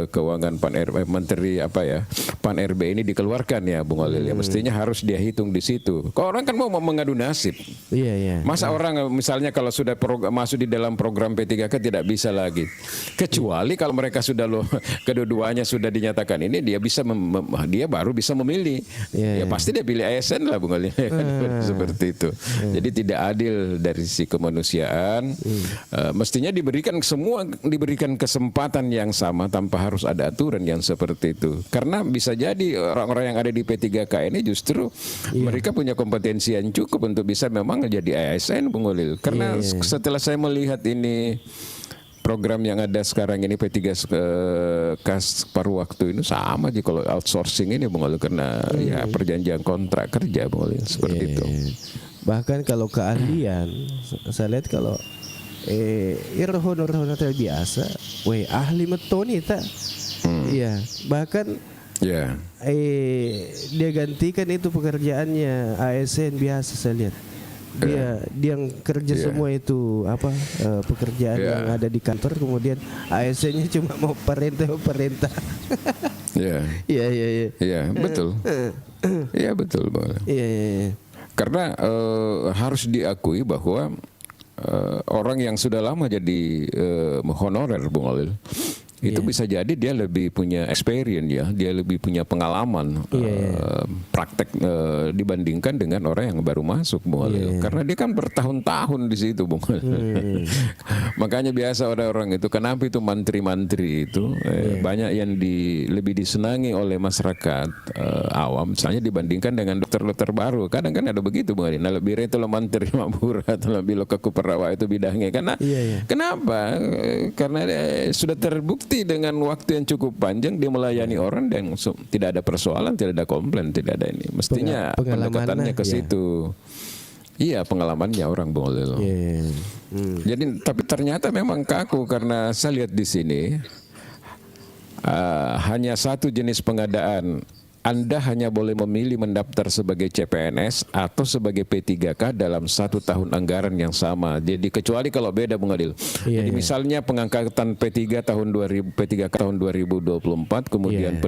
Keuangan PAN RB, PAN RB ini dikeluarkan ya, Bung Alil. Ya mestinya harus dia hitung di situ. Kalau orang kan mau mengadu nasib. Masa orang misalnya kalau sudah masuk di dalam program P3K tidak bisa lagi, kecuali kalau mereka sudah kedua-duanya sudah dinyatakan ini, dia bisa dia baru bisa memilih. Ya pasti dia pilih ASN lah, Bung Ali. Seperti itu. Jadi tidak adil dari sisi kemanusiaan. Mestinya diberikan kesempatan yang sama tanpa harus ada aturan yang seperti itu. Karena bisa jadi orang-orang yang ada di P3K ini justru mereka punya kompetensi yang cukup untuk bisa memang jadi ASN, Bung Ali. Karena setelah saya melihat ini program yang ada sekarang ini P3K paruh waktu ini sama aja kalau outsourcing ini, Bung Ali, karena ya perjanjian kontrak kerja, Bung Ali, seperti itu. Bahkan kalau keahlian, saya lihat kalau honor biasa, ahli metoni tak, bahkan dia gantikan itu pekerjaannya ASN biasa, saya lihat. Dia yang kerja semua itu pekerjaan yang ada di kantor, kemudian ASN-nya cuma mau perintah. Iya, betul. Iya, betul, Bang. Iya. Karena harus diakui bahwa orang yang sudah lama jadi honorer, Bung Alil, itu bisa jadi dia lebih punya experience ya, dia lebih punya pengalaman praktek dibandingkan dengan orang yang baru masuk, Bung Alil. Karena dia kan bertahun-tahun di situ, Bung Alil. Makanya biasa orang itu kenapa itu mantri-mantri itu banyak yang lebih disenangi oleh masyarakat awam, misalnya dibandingkan dengan dokter-dokter baru. Kadang kan ada begitu, Bung Alil. Nah, lebih itu lo mantri mabura atau lebih lo kekuperawa itu bidangnya. Karena kenapa? Karena sudah terbukti dengan waktu yang cukup panjang dia melayani orang dan tidak ada persoalan, tidak ada komplain, tidak ada ini. Mestinya pendekatannya ke situ. Iya, pengalamannya orang, Bung Alil. Jadi tapi ternyata memang kaku, karena saya lihat di sini hanya satu jenis pengadaan. Anda hanya boleh memilih mendaftar sebagai CPNS atau sebagai P3K dalam 1 tahun anggaran yang sama. Jadi kecuali kalau beda Bung Adil. Jadi misalnya pengangkatan P3 tahun 2000, P3K tahun 2024, kemudian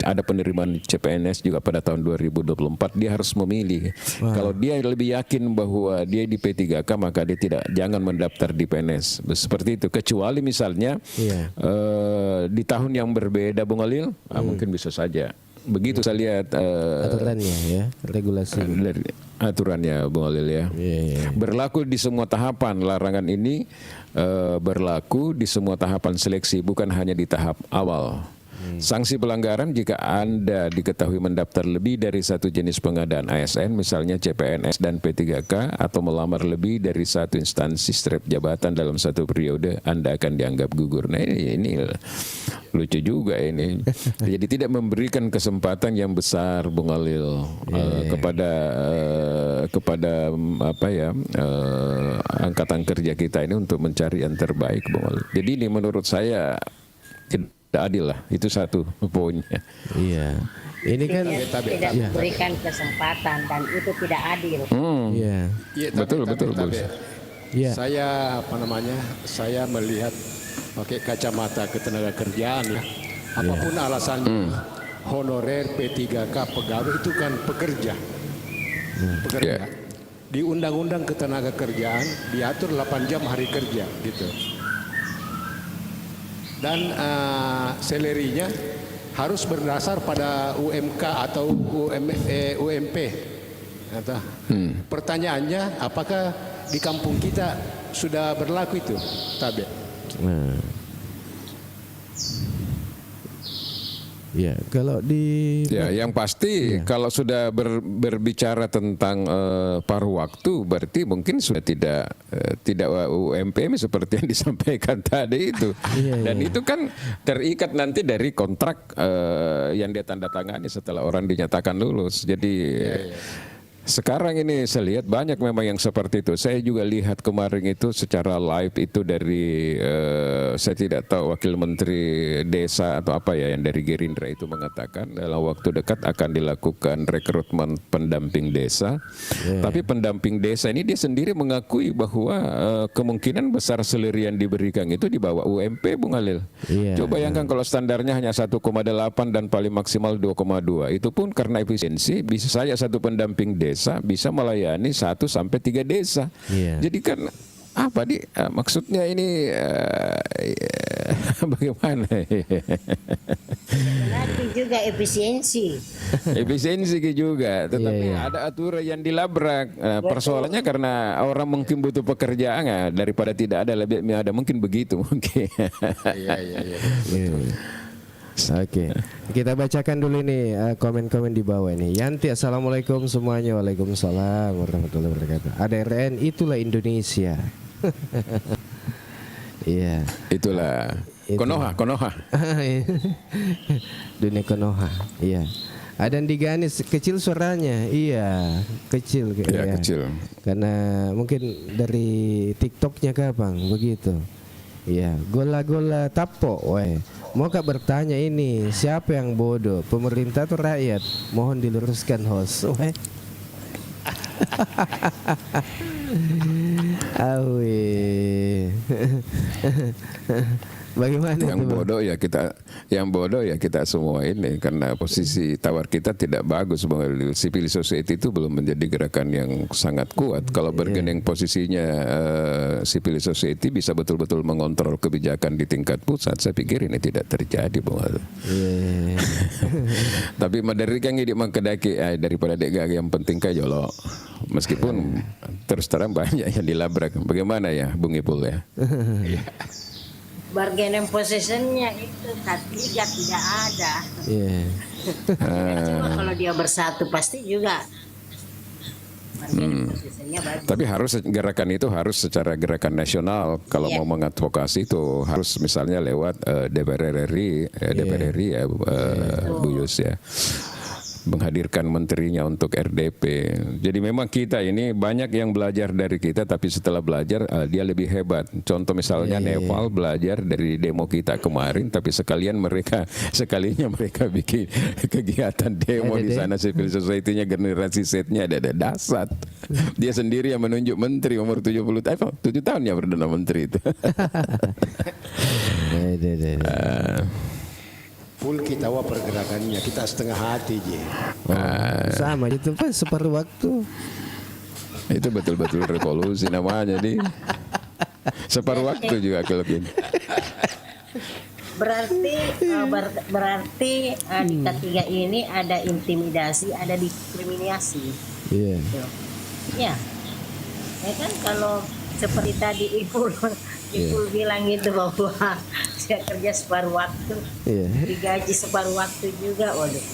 ada penerimaan CPNS juga pada tahun 2024, dia harus memilih. Kalau dia lebih yakin bahwa dia di P3K, maka dia jangan mendaftar di PNS. Seperti itu. Kecuali misalnya di tahun yang berbeda Bung Adil, mungkin bisa saja. Begitu saya lihat aturannya ya, regulasi aturannya Bung Alil ya. Berlaku di semua tahapan. Larangan ini berlaku di semua tahapan seleksi, bukan hanya di tahap awal. Sanksi pelanggaran jika Anda diketahui mendaftar lebih dari satu jenis pengadaan ASN, misalnya CPNS dan P3K, atau melamar lebih dari satu instansi step jabatan dalam satu periode, Anda akan dianggap gugur. Nah ini lucu juga ini. Jadi tidak memberikan kesempatan yang besar Bung Alil kepada angkatan kerja kita ini untuk mencari yang terbaik Bung Alil. Jadi ini menurut saya tidak adil lah, itu satu poinnya. Iya. Ini kan tidak memberikan kesempatan dan itu tidak adil. Betul. Ya. Saya melihat pakai kacamata ketenagakerjaan ya. Apapun alasannya, honorer P3K pegawai itu kan pekerja. Di Undang-Undang Ketenagakerjaan diatur 8 jam hari kerja gitu. Dan salary-nya harus berdasar pada UMK atau UMP. Pertanyaannya, apakah di kampung kita sudah berlaku itu, Tabe? Ya, kalau di yang pasti kalau sudah berbicara tentang paruh waktu, berarti mungkin sudah tidak UMPM seperti yang disampaikan tadi itu. Dan itu kan terikat nanti dari kontrak yang dia tanda tangani setelah orang dinyatakan lulus. Jadi sekarang ini saya lihat banyak memang yang seperti itu. Saya juga lihat kemarin itu secara live itu dari saya tidak tahu Wakil Menteri Desa atau apa ya yang dari Gerindra itu mengatakan dalam waktu dekat akan dilakukan rekrutmen pendamping desa. Tapi pendamping desa ini dia sendiri mengakui bahwa kemungkinan besar salary yang diberikan itu di bawah UMP Bung Alil. Coba bayangkan kalau standarnya hanya 1,8 dan paling maksimal 2,2. Itu pun karena efisiensi bisa saja satu pendamping desa bisa melayani 1 sampai 3 desa. Jadi kan apa maksudnya ini bagaimana? Berarti juga efisiensi juga, tetapi ada aturan yang dilabrak. Persoalannya karena orang mungkin butuh pekerjaan daripada tidak ada, lebih ada mungkin begitu mungkin. Oke, kita bacakan dulu ini komen-komen di bawah ini. Yanti, assalamualaikum semuanya. Waalaikumsalam warahmatullahi wabarakatuh. ADRN itulah Indonesia. Iya. Itulah. Konoha. Dunia Konoha. Iya. Ada yang diganis kecil suaranya. Iya, kecil. Kecil. Karena mungkin dari TikToknya Bang, begitu. Iya, gola-gola tapo, mau kak bertanya ini siapa yang bodoh, pemerintah atau rakyat? Mohon diluruskan host. Bagaimana yang bodoh ya kita semua ini, karena posisi tawar kita tidak bagus. Civil society itu belum menjadi gerakan yang sangat kuat. Kalau bergening posisinya civil society bisa betul-betul mengontrol kebijakan di tingkat pusat, saya pikir ini tidak terjadi Tapi dari kang ini mengkedaki daripada dek yang penting kayak jolo. Meskipun terus terang banyak yang dilabrak. Bagaimana ya Bung Ipul ya? Bargaining positionnya itu K3 tidak ada. Cuma kalau dia bersatu pasti juga bargaining positionnya bagus. Tapi gerakan itu harus secara gerakan nasional. Kalau mau mengadvokasi itu harus misalnya lewat DPR RI ya Bu Yus ya. menghadirkan menterinya untuk RDP. Jadi memang kita ini banyak yang belajar dari kita, tapi setelah belajar dia lebih hebat. Contoh misalnya Nepal belajar dari demo kita kemarin, tapi sekalinya mereka bikin kegiatan demo di sana, civil society-nya, generasi Z-nya ada dasar. Dia sendiri yang menunjuk menteri umur 7 tahun ya Perdana Menteri itu. Full kita pergerakannya, kita setengah hati je. Sama itu Pak, separuh waktu. Itu betul-betul revolusi namanya di. Separuh waktu juga kalau gini. Berarti di ketiga ini ada intimidasi, ada diskriminasi. Iya. Ya. Ya kan kalau seperti tadi Ipul bilang itu bahwa saya kerja separuh waktu, digaji separuh waktu juga, waduh,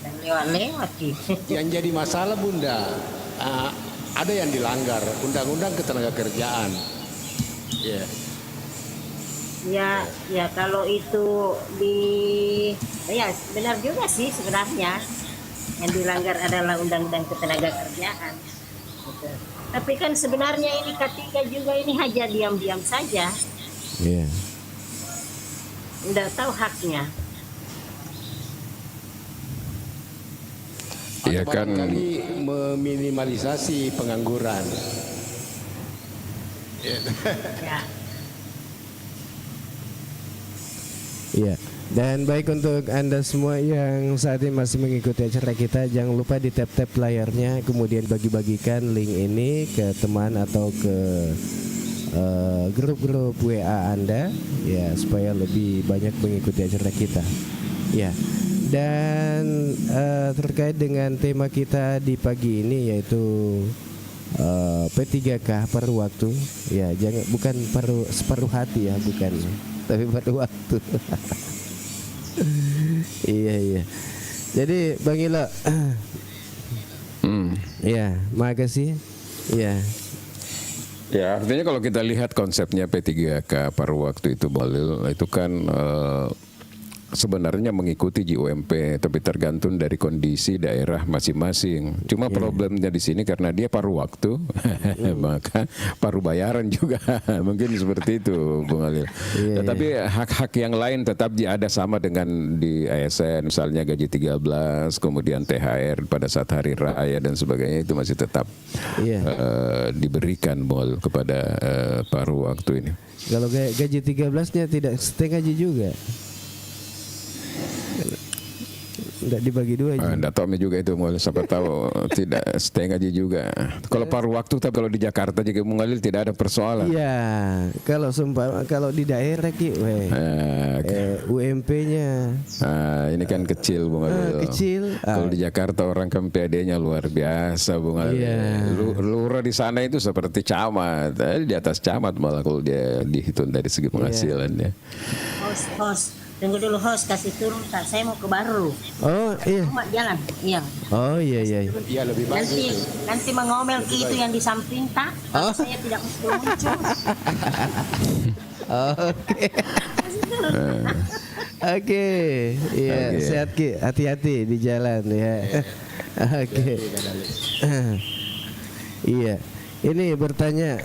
dan lewat gitu. Yang jadi masalah Bunda, ada yang dilanggar undang-undang ketenagakerjaan. Ya kalau itu ya benar juga sih sebenarnya, yang dilanggar adalah undang-undang ketenagakerjaan. Gitu. Tapi kan sebenarnya ini K3 juga ini hanya diam-diam saja. Iya. Nggak tahu haknya. Iya kan. Kali meminimalisasi pengangguran. Ya. Iya. Dan baik untuk Anda semua yang saat ini masih mengikuti acara kita, jangan lupa di tap-tap layarnya, kemudian bagi-bagikan link ini ke teman atau ke grup-grup WA Anda, ya, supaya lebih banyak mengikuti acara kita. Ya. Dan terkait dengan tema kita di pagi ini, yaitu P3K paruh waktu, ya, bukan separuh hati ya, bukan, tapi paruh waktu. Iya. Jadi Bang Ilo, ya, makasih. Iya. Ya, artinya kalau kita lihat konsepnya P3K paruh waktu itu, Balil, itu kan sebenarnya mengikuti JUMP, tapi tergantung dari kondisi daerah masing-masing. Cuma problemnya di sini karena dia paruh waktu, maka paruh bayaran juga. Mungkin seperti itu, Bung Alil. Tetapi hak-hak yang lain tetap ada sama dengan di ASN, misalnya gaji 13, kemudian THR pada saat hari raya dan sebagainya, itu masih tetap diberikan kepada paruh waktu ini. Kalau gaji 13-nya tidak setengah gaji juga. Tidak dibagi dua aja. Nggak tahu juga itu, siapa tahu tidak setengah aja juga. Kalau paruh waktu, tapi kalau di Jakarta juga Mungalil tidak ada persoalan. Iya, kalau di daerah UMP-nya. Ini kan kecil Mungalil. Kecil. Kalau di Jakarta orang kan PAD-nya luar biasa Mungalil. Lurah di sana itu seperti camat, di atas camat malah kalau dia dihitung dari segi penghasilannya. Host. Tunggu dulu host, kasih turun, saya mau ke Baru. Oh iya. Jalan, iya. Oh iya. Iya lebih bagus. Nanti mengomel itu yang di samping tak, saya tidak muncul. Oke. Iya, sehat Ki, hati-hati di jalan ya. Oke. Iya. Ini bertanya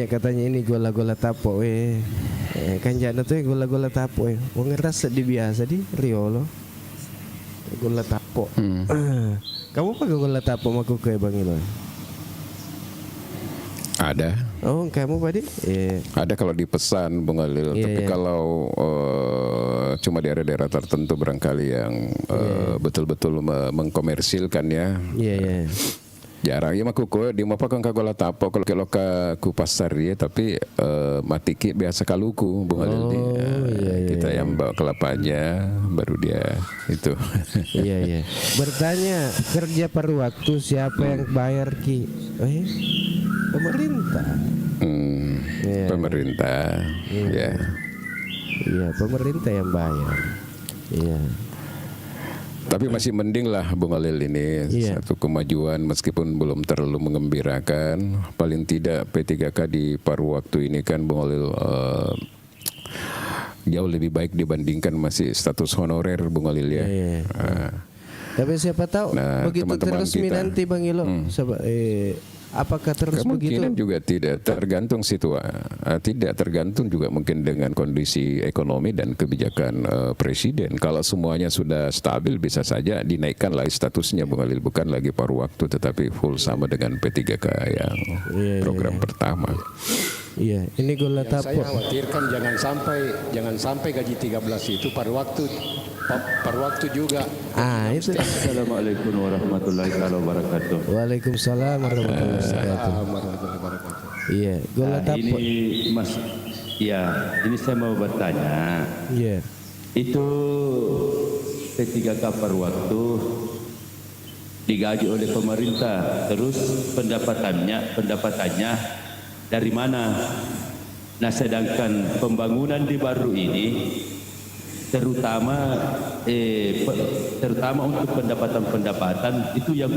katanya ini gola-gola tapo kan jana tuh gola-gola tapo wong ngeras di biasa di Riolo gola tapo. Kamu pakai gola tapo maku ke Bang Ilo? Ada. Oh, kamu Padi? Ada kalau dipesan Bung Alil, tapi kalau cuma di daerah-daerah tertentu barangkali yang betul-betul mengkomersilkan ya. Iya. Jarang ya maku ko di mapa kan kagola tapo kalau ku pasar ya, tapi matiki biasa kaluku Bung Alil. Kita yang bawa kelapanya baru dia itu. Iya. Bertanya, kerja paruh waktu siapa yang bayar Ki? Pemerintah. Pemerintah. Ya. Iya, pemerintah yang bayar. Iya. Tapi masih mending lah Bung Alil ini satu kemajuan meskipun belum terlalu mengembirakan. Paling tidak P3K di paruh waktu ini kan Bung Alil jauh lebih baik dibandingkan masih status honorer Bung Alil ya. Tapi siapa tahu begitu teman-teman resmi kita, nanti Bang Ilo, apakah terus begitu? Kemungkinan juga tidak tergantung tidak tergantung juga mungkin dengan kondisi ekonomi dan kebijakan presiden. Kalau semuanya sudah stabil bisa saja dinaikkan lagi statusnya Bung Alil, bukan lagi paruh waktu tetapi full sama dengan P3K yang program pertama. Iya, ini gula Yang saya tapo. khawatirkan jangan sampai gaji 13 itu paruh waktu juga. Itu. Assalamualaikum warahmatullahi wabarakatuh. Waalaikumsalam warahmatullahi wabarakatuh. Iya, gula tapo. Ini Mas, ini saya mau bertanya. Iya. Itu P3K paruh waktu digaji oleh pemerintah, terus pendapatannya dari mana? Nah, sedangkan pembangunan di Baru ini terutama untuk pendapatan itu yang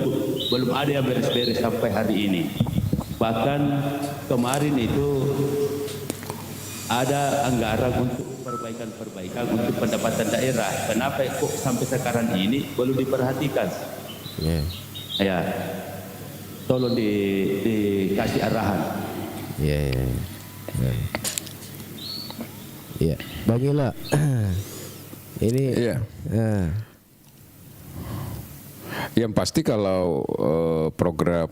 belum ada yang beres-beres sampai hari ini. Bahkan kemarin itu ada anggaran untuk perbaikan untuk pendapatan daerah. Kenapa kok sampai sekarang ini belum diperhatikan? Ya, tolong dikasih arahan. Iya. Bang Ila. Ini Yang pasti kalau program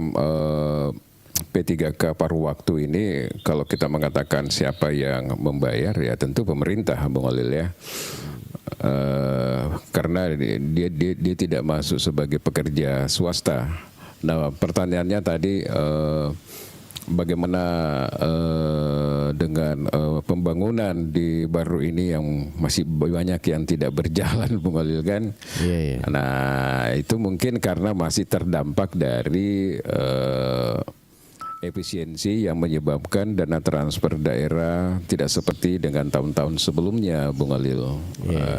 P3K paruh waktu ini, kalau kita mengatakan siapa yang membayar ya tentu pemerintah Bung Alil ya. Karena dia tidak masuk sebagai pekerja swasta. Nah, pertanyaannya tadi bagaimana dengan pembangunan di Baru ini yang masih banyak yang tidak berjalan Bung Alil kan? Nah, itu mungkin karena masih terdampak dari efisiensi yang menyebabkan dana transfer daerah tidak seperti dengan tahun-tahun sebelumnya Bung Alil.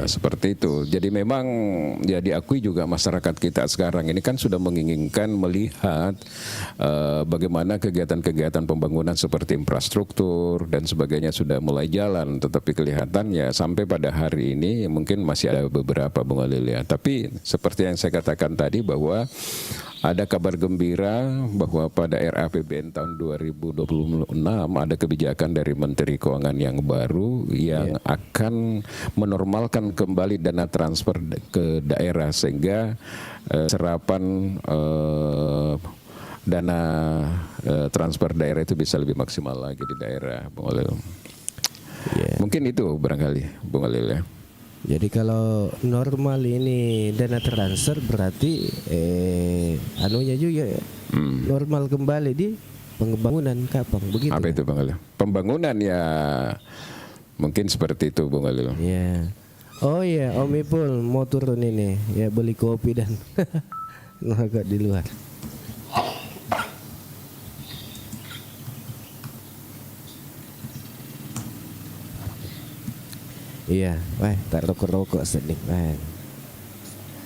Seperti itu. Jadi memang ya diakui juga masyarakat kita sekarang ini kan sudah menginginkan melihat bagaimana kegiatan-kegiatan pembangunan seperti infrastruktur dan sebagainya sudah mulai jalan, tetapi kelihatannya sampai pada hari ini mungkin masih ada beberapa Bung Alil ya. Tapi seperti yang saya katakan tadi bahwa ada kabar gembira bahwa pada RAPBN tahun 2026 ada kebijakan dari Menteri Keuangan yang baru yang akan menormalkan kembali dana transfer ke daerah sehingga serapan dana transfer daerah itu bisa lebih maksimal lagi di daerah, Bung Alil. Mungkin itu barangkali Bung Alil ya. Jadi kalau normal ini dana transfer berarti anunya juga normal kembali di pembangunan kapan begitu? Apa itu Bang Alil? Pembangunan ya mungkin seperti itu Bung Alil. Ya. Oh iya, Om Ipul mau turun ini ya beli kopi dan agak di luar. Iya, wah tak rokok sedih, wah.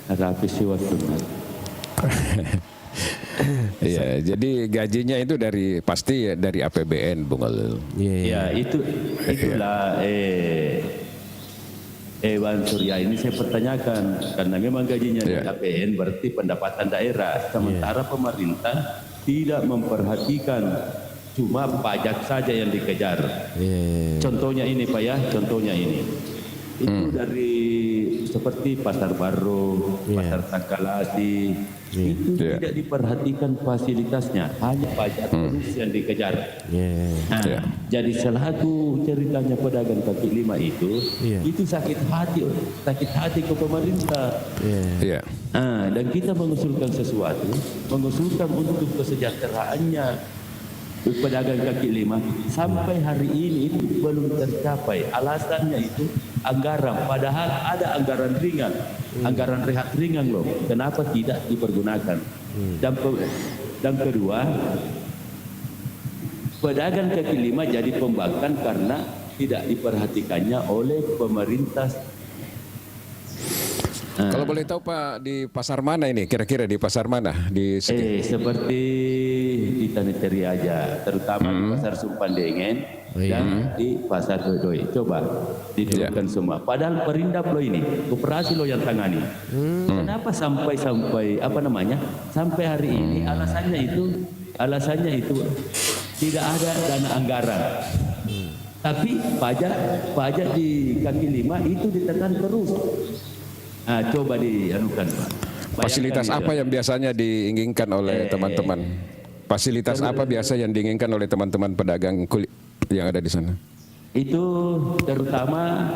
Rapi sih waktu. Iya, jadi gajinya itu pasti dari APBN Bung Alil. Iya, itulah Bang Surya ini saya pertanyakan karena memang gajinya di APBN berarti pendapatan daerah, sementara pemerintah tidak memperhatikan, cuma pajak saja yang dikejar. Contohnya ini Pak ya, contohnya ini. Itu dari seperti Pasar Baru, Pasar Tangkalasi, itu tidak diperhatikan fasilitasnya, hanya pajak terus yang dikejar. Jadi selaku ceritanya pedagang kaki lima itu sakit hati ke pemerintah. Dan kita mengusulkan sesuatu, mengusulkan untuk kesejahteraannya pedagang kaki lima sampai hari ini itu belum tercapai. Alasannya itu anggaran, padahal ada anggaran ringan, anggaran rehat ringan loh. Kenapa tidak dipergunakan? Dan kedua, pedagang kaki lima jadi pembangkang karena tidak diperhatikannya oleh pemerintah. Kalau boleh tahu Pak, di pasar mana ini? Kira-kira di pasar mana? Seperti di Taniteri aja, terutama di Pasar Sumpandengen dan di Pasar Dodoi. Coba diturunkan semua. Padahal Perindap lo ini, koperasi lo yang tangani. Kenapa sampai sampai hari ini alasannya itu tidak ada dana anggaran. Tapi pajak di kaki lima itu ditekan terus. Nah, coba dianukan, Pak. Fasilitas apa yang biasanya diinginkan oleh teman-teman? Fasilitas apa biasa yang diinginkan oleh teman-teman pedagang kulit yang ada di sana? Itu terutama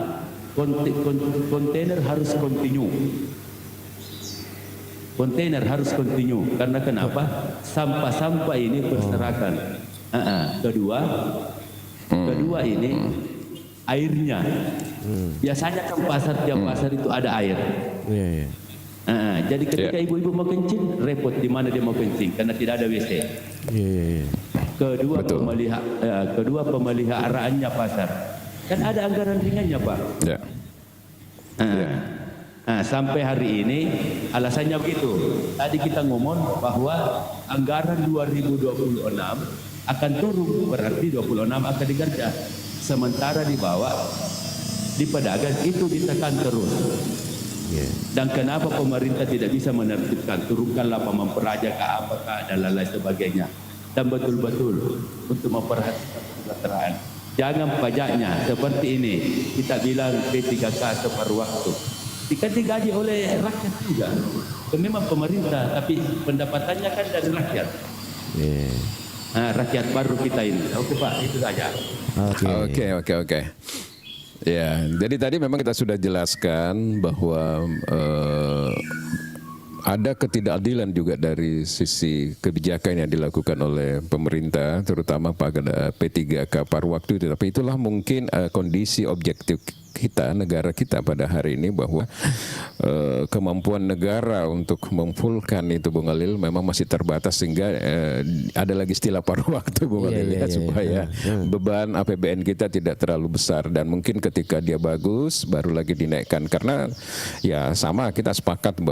kontainer harus kontinu. Kontainer harus kontinu. Karena kenapa? Sampah-sampah ini berserakan. Kedua ini airnya. Biasanya kan tiap pasar itu ada air. Jadi ketika ibu-ibu mau kencing, repot di mana dia mau kencing karena tidak ada WC. Kedua pemeliharaannya pasar. Kan ada anggaran ringannya, Pak. Sampai hari ini alasannya begitu. Tadi kita ngomong bahwa anggaran 2026 akan turun, berarti 26 akan dikerja. Sementara di bawah di pedagang itu ditekan terus. Dan kenapa pemerintah tidak bisa menertibkan, turunkanlah memperaja ke apakah dan lain sebagainya, dan betul-betul untuk memperhatikan kesejahteraan. Jangan pajaknya seperti ini, kita bilang P3K separuh waktu, digaji oleh rakyat juga. Memang pemerintah, tapi pendapatannya kan dari rakyat. Rakyat baru kita ini. Oke Pak, itu saja. Oke. Ya, jadi tadi memang kita sudah jelaskan bahwa ada ketidakadilan juga dari sisi kebijakan yang dilakukan oleh pemerintah, terutama pada P3K paruh waktu itu. Tapi itulah mungkin kondisi objektif kita, negara kita pada hari ini, bahwa kemampuan negara untuk memfullkan itu Bung Khalil memang masih terbatas, sehingga ada lagi istilah paruh waktu Bung Khalil, supaya beban APBN kita tidak terlalu besar, dan mungkin ketika dia bagus baru lagi dinaikkan, karena ya sama kita sepakat bahwa